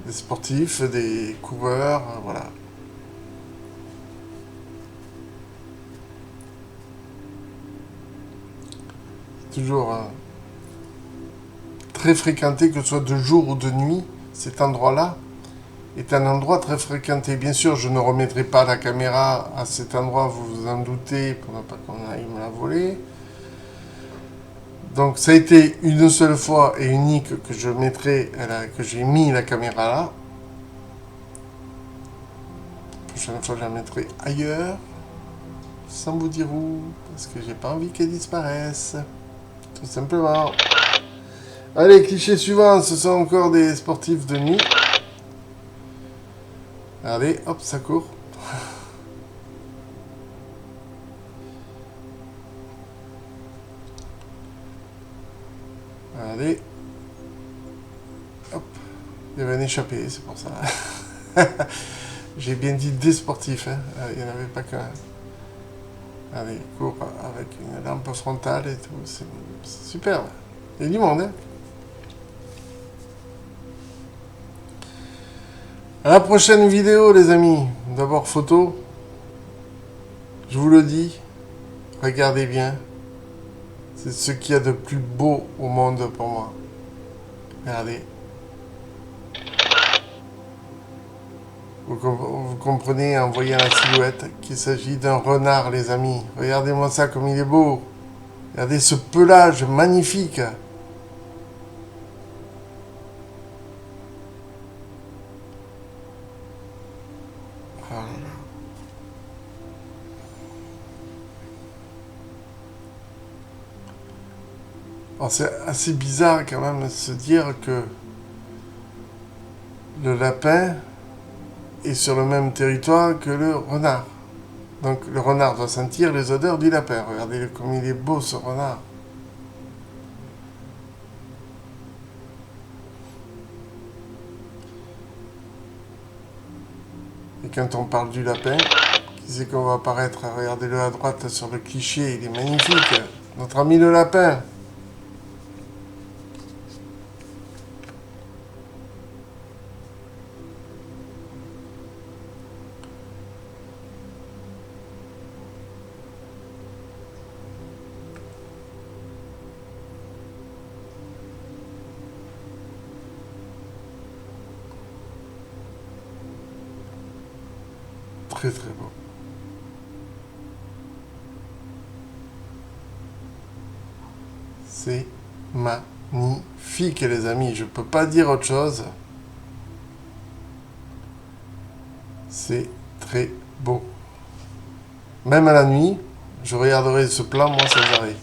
des sportifs, des coureurs, voilà. Toujours très fréquenté, que ce soit de jour ou de nuit, cet endroit-là est un endroit très fréquenté. Bien sûr, je ne remettrai pas la caméra à cet endroit, vous vous en doutez, pour ne pas qu'on aille me la voler. Donc ça a été une seule fois et unique que je mettrai, que j'ai mis la caméra là. La prochaine fois, je la mettrai ailleurs, sans vous dire où, parce que j'ai pas envie qu'elle disparaisse, tout simplement. Allez, cliché suivant, ce sont encore des sportifs de nuit. Allez, hop, ça court. Allez. Hop. Il y avait un échappé, c'est pour ça. J'ai bien dit des sportifs, hein. Il n'y en avait pas qu'un. Allez, il court avec une lampe frontale et tout. C'est super. Il y a du monde, hein. À la prochaine vidéo, les amis. D'abord, photo. Je vous le dis. Regardez bien. C'est ce qu'il y a de plus beau au monde pour moi. Regardez. Vous comprenez en voyant la silhouette qu'il s'agit d'un renard, les amis. Regardez-moi ça comme il est beau. Regardez ce pelage magnifique. Alors c'est assez bizarre quand même de se dire que le lapin est sur le même territoire que le renard. Donc le renard doit sentir les odeurs du lapin. Regardez comme il est beau ce renard. Et quand on parle du lapin, qui c'est qu'on va apparaître? Regardez-le à droite sur le cliché, il est magnifique. Notre ami le lapin. Très très beau. C'est magnifique les amis, je peux pas dire autre chose. C'est très beau. Même à la nuit, je regarderai ce plan moi sans arrêt.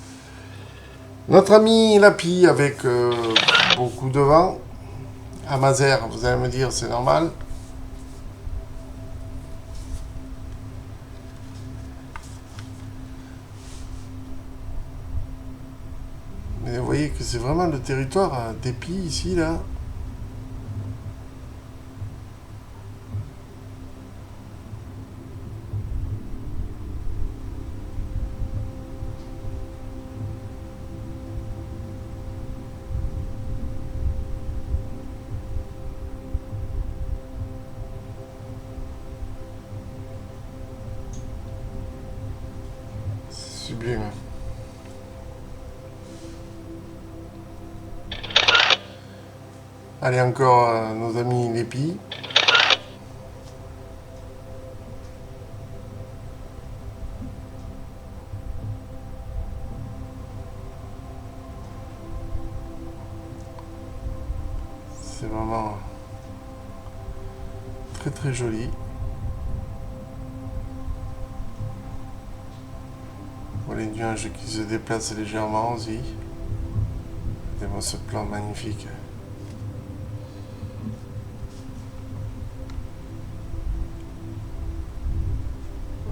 Notre ami Lapi avec beaucoup de vent. À Mazères, vous allez me dire c'est normal. Mais vous voyez que c'est vraiment le territoire d'Épi ici, là. C'est sublime. Allez, encore nos amis l'Épi. vraiment très très joli. Voilà les nuages qui se déplacent légèrement aussi. Regardez-moi ce plan magnifique.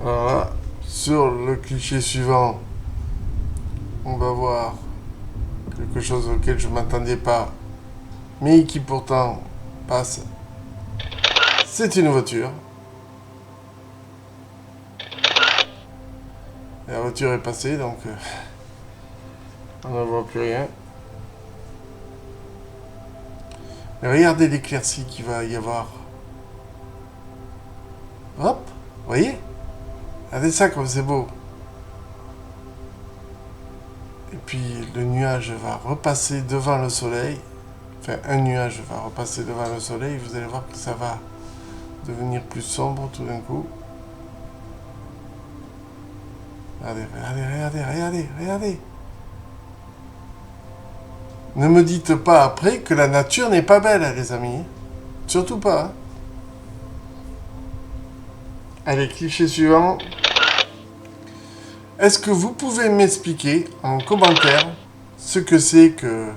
Alors là, sur le cliché suivant, on va voir quelque chose auquel je ne m'attendais pas, mais qui pourtant passe. C'est une voiture. La voiture est passée, donc on ne voit plus rien. Mais regardez l'éclaircie qu'il va y avoir. Hop, vous voyez? Regardez ça comme c'est beau. Et puis le nuage va repasser devant le soleil. Enfin, un nuage va repasser devant le soleil. Vous allez voir que ça va devenir plus sombre tout d'un coup. Regardez, regardez, regardez, regardez, regardez. Ne me dites pas après que la nature n'est pas belle, les amis. Surtout pas. Hein. Allez, cliché suivant. Est-ce que vous pouvez m'expliquer en commentaire ce que c'est que...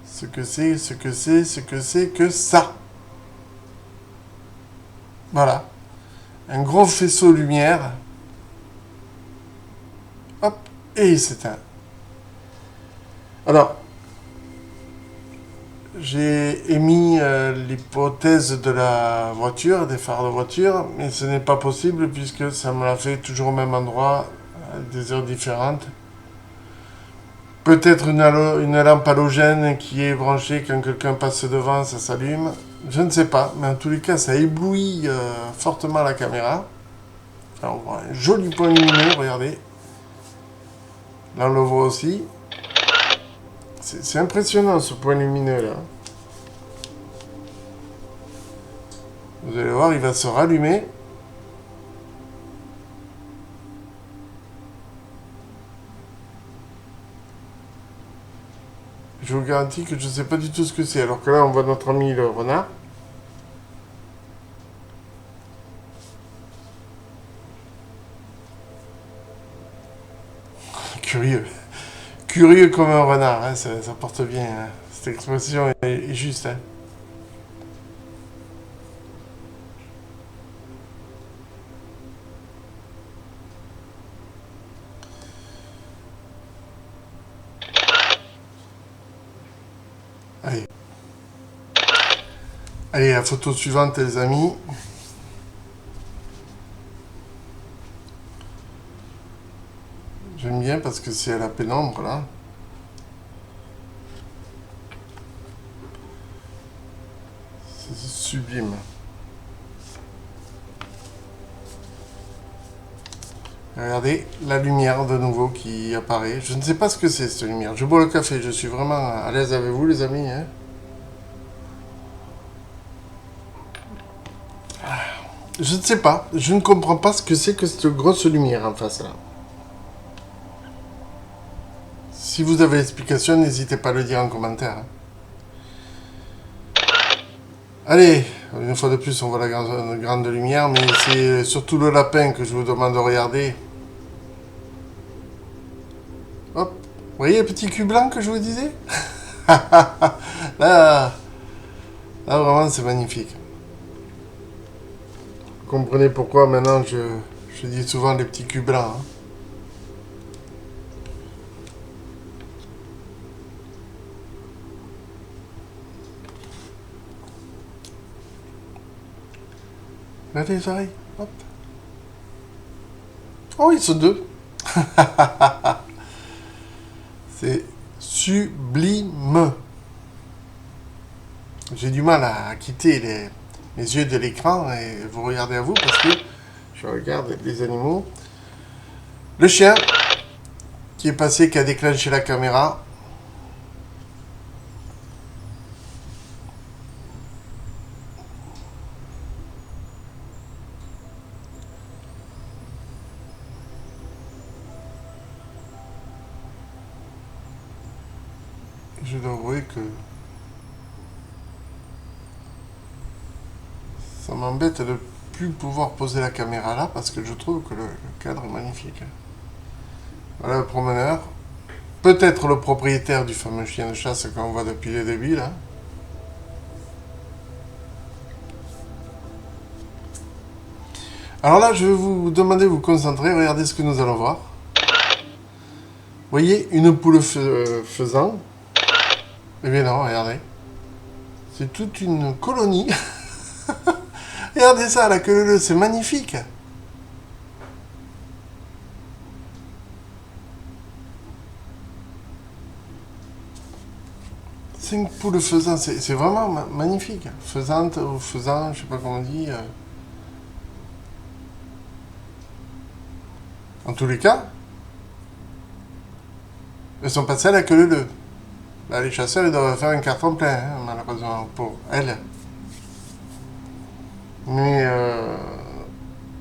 Ce que c'est que ça. Voilà. Un gros faisceau de lumière. Hop. Et il s'éteint. Alors, j'ai émis l'hypothèse de la voiture, des phares de voiture, mais ce n'est pas possible puisque ça me l'a fait toujours au même endroit, à des heures différentes. Peut-être une lampe halogène qui est branchée quand quelqu'un passe devant, ça s'allume. Je ne sais pas, mais en tous les cas, ça éblouit fortement la caméra. Alors, on voit un joli point lumineux, regardez. Là, on le voit aussi. C'est impressionnant, ce point lumineux, là. Vous allez voir, il va se rallumer. Je vous garantis que je ne sais pas du tout ce que c'est. Alors que là, on voit notre ami le renard. Curieux. Curieux comme un renard, hein, ça porte bien. Hein. Cette expression est juste. Hein. Allez. Allez, la photo suivante, les amis. J'aime bien parce que c'est à la pénombre, là. C'est sublime. Regardez, la lumière de nouveau qui apparaît. Je ne sais pas ce que c'est, cette lumière. Je bois le café, je suis vraiment à l'aise avec vous, les amis. Hein. Je ne sais pas. Je ne comprends pas ce que c'est que cette grosse lumière en face, là. Si vous avez l'explication, n'hésitez pas à le dire en commentaire. Hein. Allez, une fois de plus, on voit la grande lumière, mais c'est surtout le lapin que je vous demande de regarder. Hop, vous voyez le petit cul blanc que je vous disais? Là, vraiment, c'est magnifique. Vous comprenez pourquoi maintenant je dis souvent les petits culs blancs. Hein. Regardez les oreilles. Hop. Oh, ils sont deux. C'est sublime. J'ai du mal à quitter les yeux de l'écran et vous regardez à vous parce que je regarde les animaux. Le chien qui est passé, qui a déclenché la caméra. je dois avouer que ça m'embête de plus pouvoir poser la caméra là parce que je trouve que le cadre est magnifique. Voilà le promeneur. Peut-être le propriétaire du fameux chien de chasse qu'on voit depuis le début là. Alors là, je vais vous demander de vous concentrer. Regardez ce que nous allons voir. Vous voyez une poule faisan. Eh bien non, regardez. C'est toute une colonie. Regardez ça, la queue leu, c'est magnifique. C'est une poule faisan, c'est vraiment magnifique. Faisante ou faisan, je sais pas comment on dit. En tous les cas, elles sont passées à la queue leu. Là, les chasseurs, ils doivent faire un carton plein, hein, malheureusement, pour elles. Mais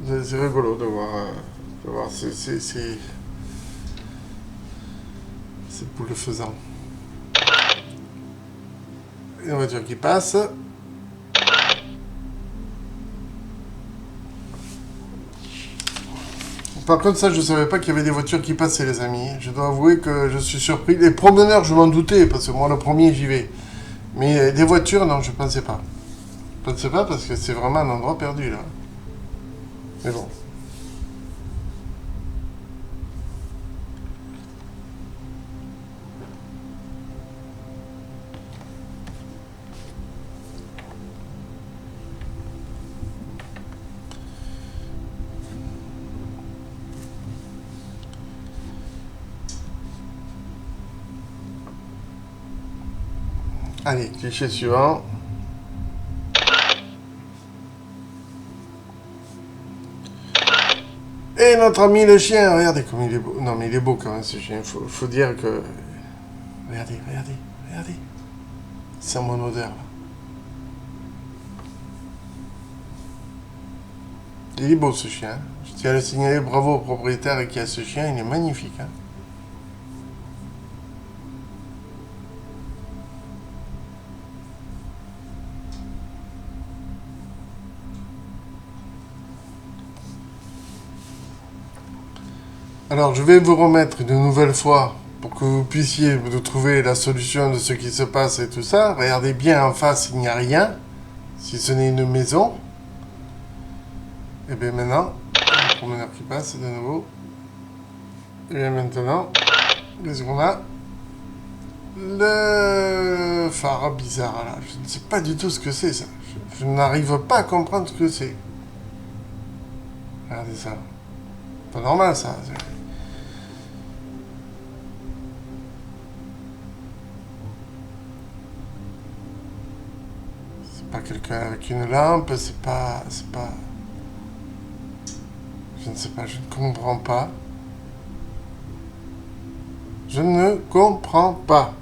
c'est rigolo de voir ces poules faisan. Une voiture qui passe. Par contre, ça, je ne savais pas qu'il y avait des voitures qui passaient, les amis. Je dois avouer que je suis surpris. Les promeneurs, je m'en doutais, parce que moi, le premier, j'y vais. Mais des voitures, non, je ne pensais pas. Je ne pensais pas parce que c'est vraiment un endroit perdu, là. Mais bon. Allez, cliché suivant. Et notre ami le chien, regardez comme il est beau. Non mais il est beau quand même ce chien, faut dire que... Regardez. C'est mon odeur là. Il est beau ce chien. Je tiens à le signaler, bravo au propriétaire qui a ce chien, il est magnifique. Hein. Alors, je vais vous remettre une nouvelle fois pour que vous puissiez vous trouver la solution de ce qui se passe et tout ça. Regardez bien en face, il n'y a rien, si ce n'est une maison. Et bien maintenant, le promeneur qui passe de nouveau. Et bien maintenant, qu'est-ce qu'on a? Le phare bizarre là. Je ne sais pas du tout ce que c'est ça. Je n'arrive pas à comprendre ce que c'est. Regardez ça. Pas normal ça. Pas quelqu'un avec une lampe, c'est pas... Je ne sais pas, je ne comprends pas. Je ne comprends pas.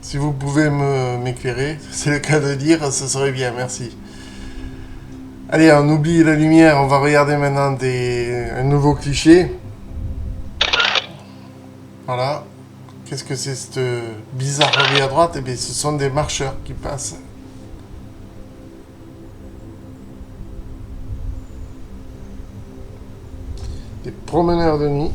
Si vous pouvez m'éclairer, c'est le cas de dire, ce serait bien, merci. Allez, on oublie la lumière, on va regarder maintenant un nouveau cliché. Voilà. Qu'est-ce que c'est cette bizarrerie à droite? Eh bien, ce sont des marcheurs qui passent. Des promeneurs de nuit.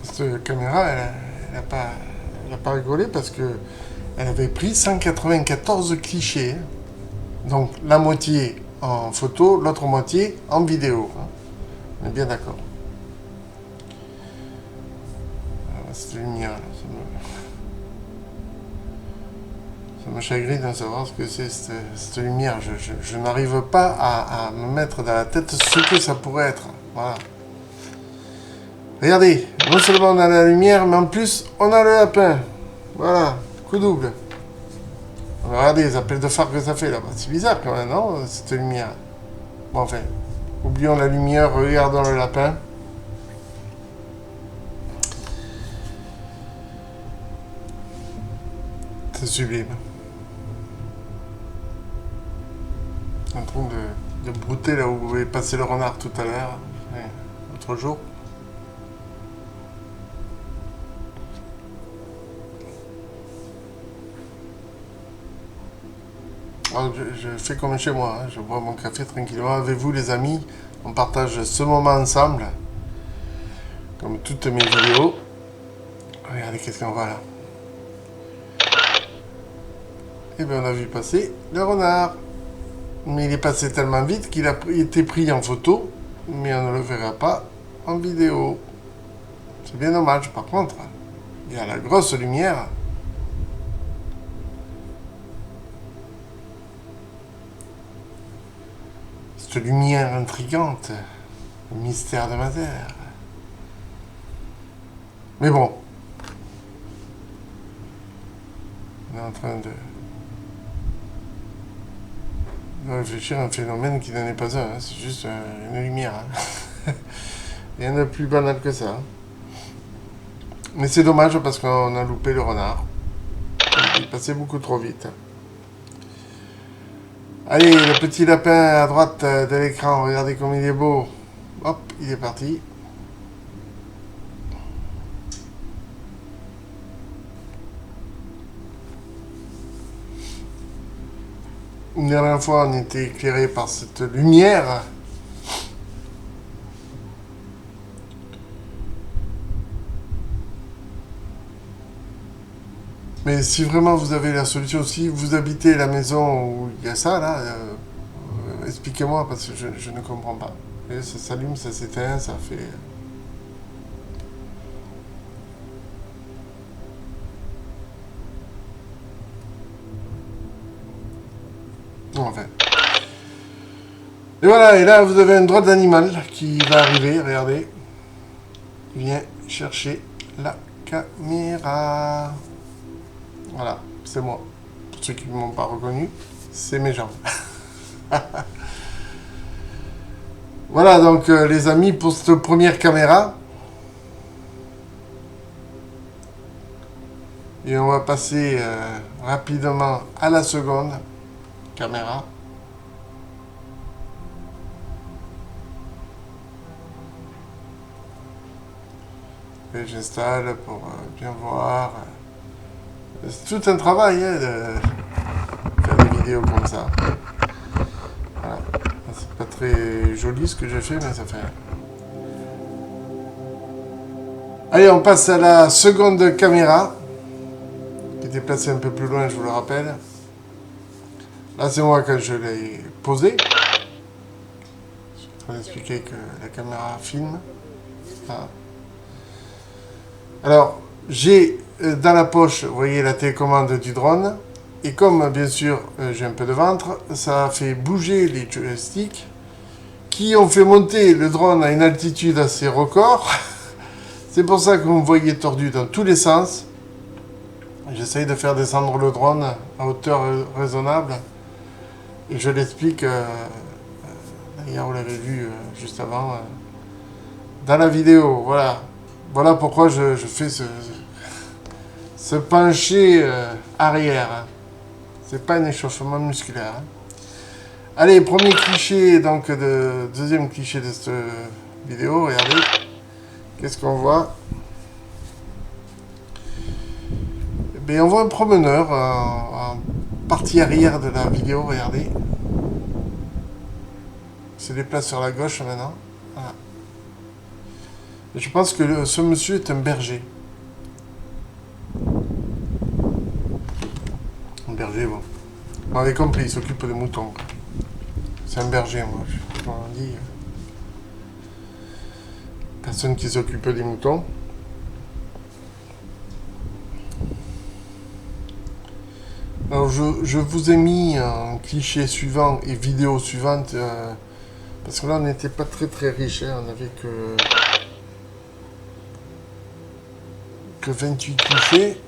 Cette caméra, elle n'a pas rigolé parce que elle avait pris 194 clichés. Donc, la moitié en photo, l'autre moitié en vidéo. On est bien d'accord. Cette lumière, là, ça me chagrine de savoir ce que c'est cette lumière. Je n'arrive pas à me mettre dans la tête ce que ça pourrait être. Voilà. Regardez, non seulement on a la lumière, mais en plus on a le lapin. Voilà, coup double. Regardez les appels de phare que ça fait là-bas. C'est bizarre quand même, non, cette lumière. Bon, enfin, oublions la lumière, regardons le lapin. C'est sublime. En train de brouter là où est passé le renard tout à l'heure, l'autre jour. Alors, je fais comme chez moi, hein. Je bois mon café tranquillement avec vous les amis. On partage ce moment ensemble, comme toutes mes vidéos. Regardez qu'est-ce qu'on voit là. Et bien on a vu passer le renard. Mais il est passé tellement vite qu'il a été pris en photo, mais on ne le verra pas en vidéo. C'est bien dommage. Par contre, il y a la grosse lumière. Cette lumière intrigante, le mystère de ma terre. Mais bon, on est en train de réfléchir à un phénomène qui n'en est pas un, hein. C'est juste une lumière. Hein. Rien de plus banal que ça. Mais c'est dommage parce qu'on a loupé le renard. Il est passé beaucoup trop vite. Allez, le petit lapin à droite de l'écran, regardez comme il est beau. Hop, il est parti. Une dernière fois, on était éclairé par cette lumière. Mais si vraiment vous avez la solution, si vous habitez la maison où il y a ça, là, expliquez-moi parce que je ne comprends pas. Et ça s'allume, ça s'éteint, ça fait... Enfin. Et voilà, et là vous avez un drôle d'animal qui va arriver, regardez. Il vient chercher la caméra. Voilà, c'est moi. Pour ceux qui ne m'ont pas reconnu, c'est mes jambes. Voilà donc les amis pour cette première caméra. Et on va passer rapidement à la seconde caméra. Et j'installe pour bien voir. C'est tout un travail hein, de faire des vidéos comme ça. Voilà. C'est pas très joli ce que j'ai fait, mais ça fait. Allez, on passe à la seconde caméra, qui était placée un peu plus loin, je vous le rappelle. Là, c'est moi quand je l'ai posée. Je suis en train d'expliquer que la caméra filme. Voilà. Alors, j'ai dans la poche, vous voyez, la télécommande du drone. Et comme, bien sûr, j'ai un peu de ventre, ça a fait bouger les joysticks qui ont fait monter le drone à une altitude assez record. C'est pour ça que vous me voyez tordu dans tous les sens. J'essaye de faire descendre le drone à hauteur raisonnable. Et je l'explique, d'ailleurs vous l'avez vu juste avant, dans la vidéo. Voilà, voilà pourquoi je fais ce penché arrière. Hein. C'est pas un échauffement musculaire. Hein. Allez, premier cliché, donc deuxième cliché de cette vidéo, regardez. Qu'est-ce qu'on voit? On voit un promeneur en partie arrière de la vidéo, regardez. Il se déplace sur la gauche maintenant. Voilà. Et je pense que ce monsieur est un berger. Un berger, bon. Vous m'avez compris, il s'occupe des moutons. C'est un berger, moi. Je sais pas comment on dit. Personne qui s'occupe des moutons. Alors je vous ai mis un cliché suivant et vidéo suivante parce que là on n'était pas très riche, hein, on avait que 28 clichés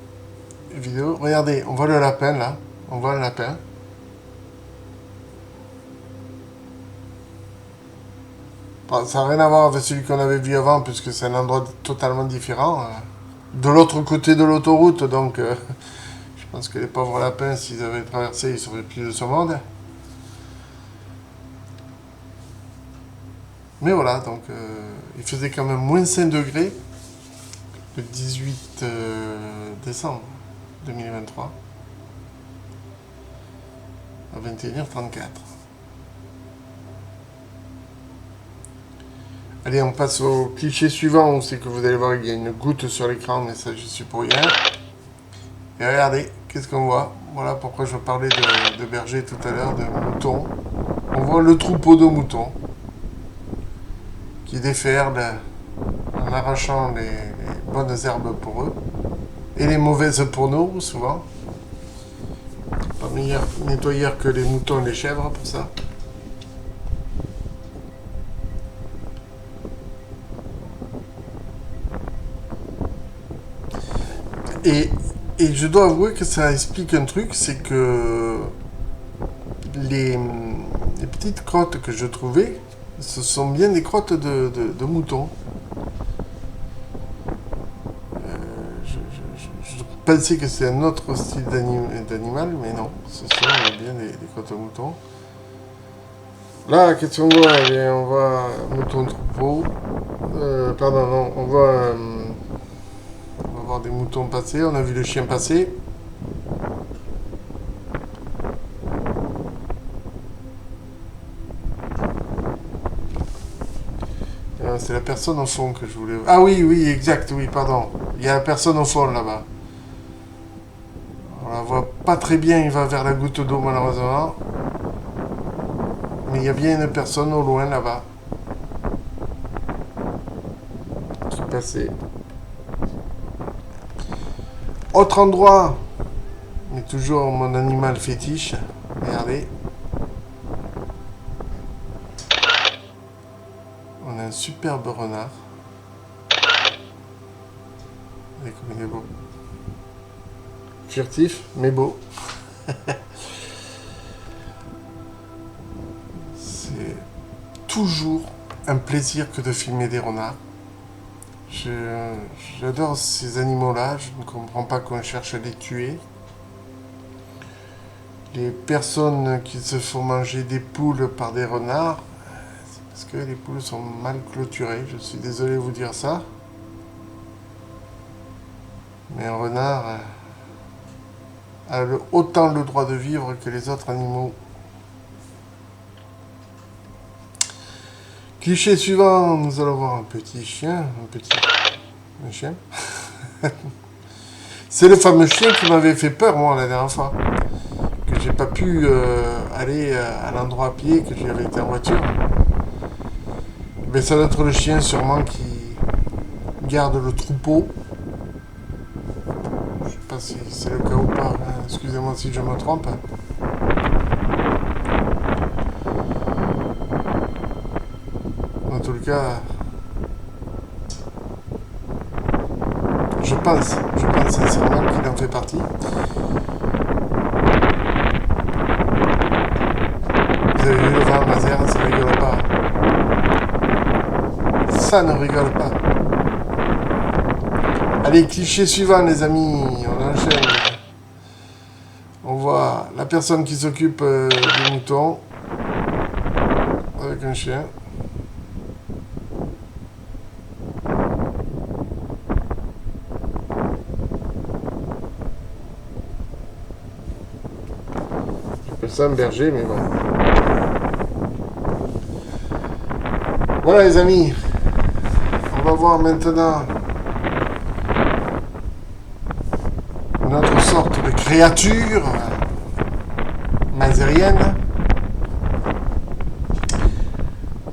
vidéo. Regardez, on voit le lapin là, on voit le lapin. Bon, ça n'a rien à voir avec celui qu'on avait vu avant puisque c'est un endroit totalement différent. De l'autre côté de l'autoroute, donc... Je pense que les pauvres lapins, s'ils avaient traversé, ils seraient plus de ce monde. Mais voilà, donc il faisait quand même moins 5 degrés le 18 décembre 2023 à 21h34. Allez, on passe au cliché suivant, où c'est que vous allez voir qu'il y a une goutte sur l'écran, mais ça, je suis pour rien. Et regardez, qu'est-ce qu'on voit? Voilà pourquoi je parlais de berger tout à l'heure, de moutons. On voit le troupeau de moutons qui déferle en arrachant les bonnes herbes pour eux et les mauvaises pour nous, souvent. Pas meilleur nettoyeur que les moutons et les chèvres pour ça. Et je dois avouer que ça explique un truc, c'est que les petites crottes que je trouvais, ce sont bien des crottes de moutons. Je pensais que c'est un autre style d'animal, mais non, ce sont bien des crottes de moutons. Là, qu'est-ce qu'on voit? Eh bien, on voit un mouton troupeau. Pardon, non, on va voir des moutons passer. On a vu le chien passer. C'est la personne au fond que je voulais... Ah oui, oui, exact, oui, pardon. Il y a la personne au fond, là-bas. On la voit pas très bien, il va vers la goutte d'eau, malheureusement. Mais il y a bien une personne au loin, là-bas. Qui passait. Autre endroit, mais toujours mon animal fétiche. Regardez. On a un superbe renard. Regardez comme il est beau. Furtif, mais beau. C'est toujours un plaisir que de filmer des renards. J'adore ces animaux-là, je ne comprends pas qu'on cherche à les tuer. Les personnes qui se font manger des poules par des renards, c'est parce que les poules sont mal clôturées, je suis désolé de vous dire ça. Mais un renard a autant le droit de vivre que les autres animaux. Cliché suivant, nous allons voir un petit chien, un chien. C'est le fameux chien qui m'avait fait peur, moi, la dernière fois. Que j'ai pas pu aller à l'endroit à pied, que j'avais été en voiture. Mais ça doit être le chien, sûrement, qui garde le troupeau. Je sais pas si c'est le cas ou pas. Excusez-moi si je me trompe. En tout cas, je pense sincèrement qu'il en fait partie. Vous avez vu le vent laser, ça rigole pas. Ça ne rigole pas. Allez, cliché suivant les amis, on enchaîne. On voit la personne qui s'occupe des moutons avec un chien. Ça un berger, mais bon. Voilà les amis, on va voir maintenant une autre sorte de créature mazérienne,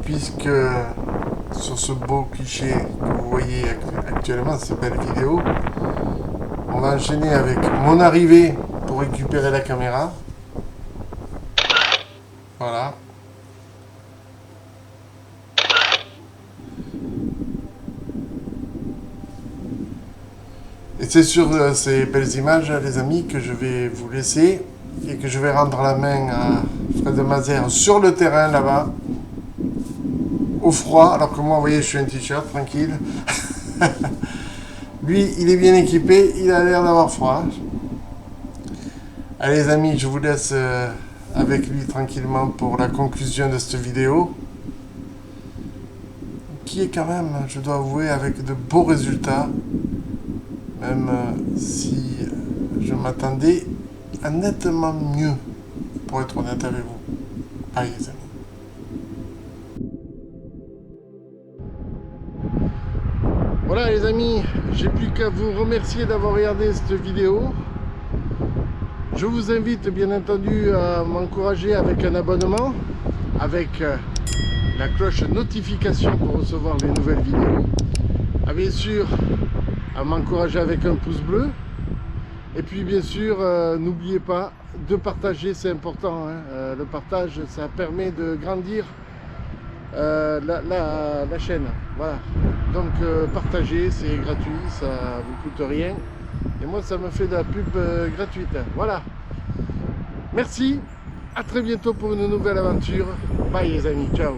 puisque sur ce beau cliché que vous voyez actuellement, cette belle vidéo, on va enchaîner avec mon arrivée pour récupérer la caméra. Voilà. Et c'est sur ces belles images, les amis, que je vais vous laisser et que je vais rendre la main à Fred Mazère sur le terrain là-bas, au froid, alors que moi, vous voyez, je suis un t-shirt, tranquille. Lui, il est bien équipé, il a l'air d'avoir froid. Allez les amis, je vous laisse avec lui tranquillement pour la conclusion de cette vidéo. qui est quand même, je dois avouer, avec de beaux résultats, même si je m'attendais à nettement mieux, pour être honnête avec vous. Bye les amis. Voilà les amis, j'ai plus qu'à vous remercier d'avoir regardé cette vidéo. Je vous invite bien entendu à m'encourager avec un abonnement, avec la cloche notification pour recevoir les nouvelles vidéos. Bien sûr, à m'encourager avec un pouce bleu. Et puis bien sûr, n'oubliez pas de partager, c'est important. Le partage, ça permet de grandir la chaîne. Voilà. Donc partagez, c'est gratuit, ça vous coûte rien. Et moi, ça me fait de la pub gratuite. Voilà. Merci. À très bientôt pour une nouvelle aventure. Bye les amis. Ciao.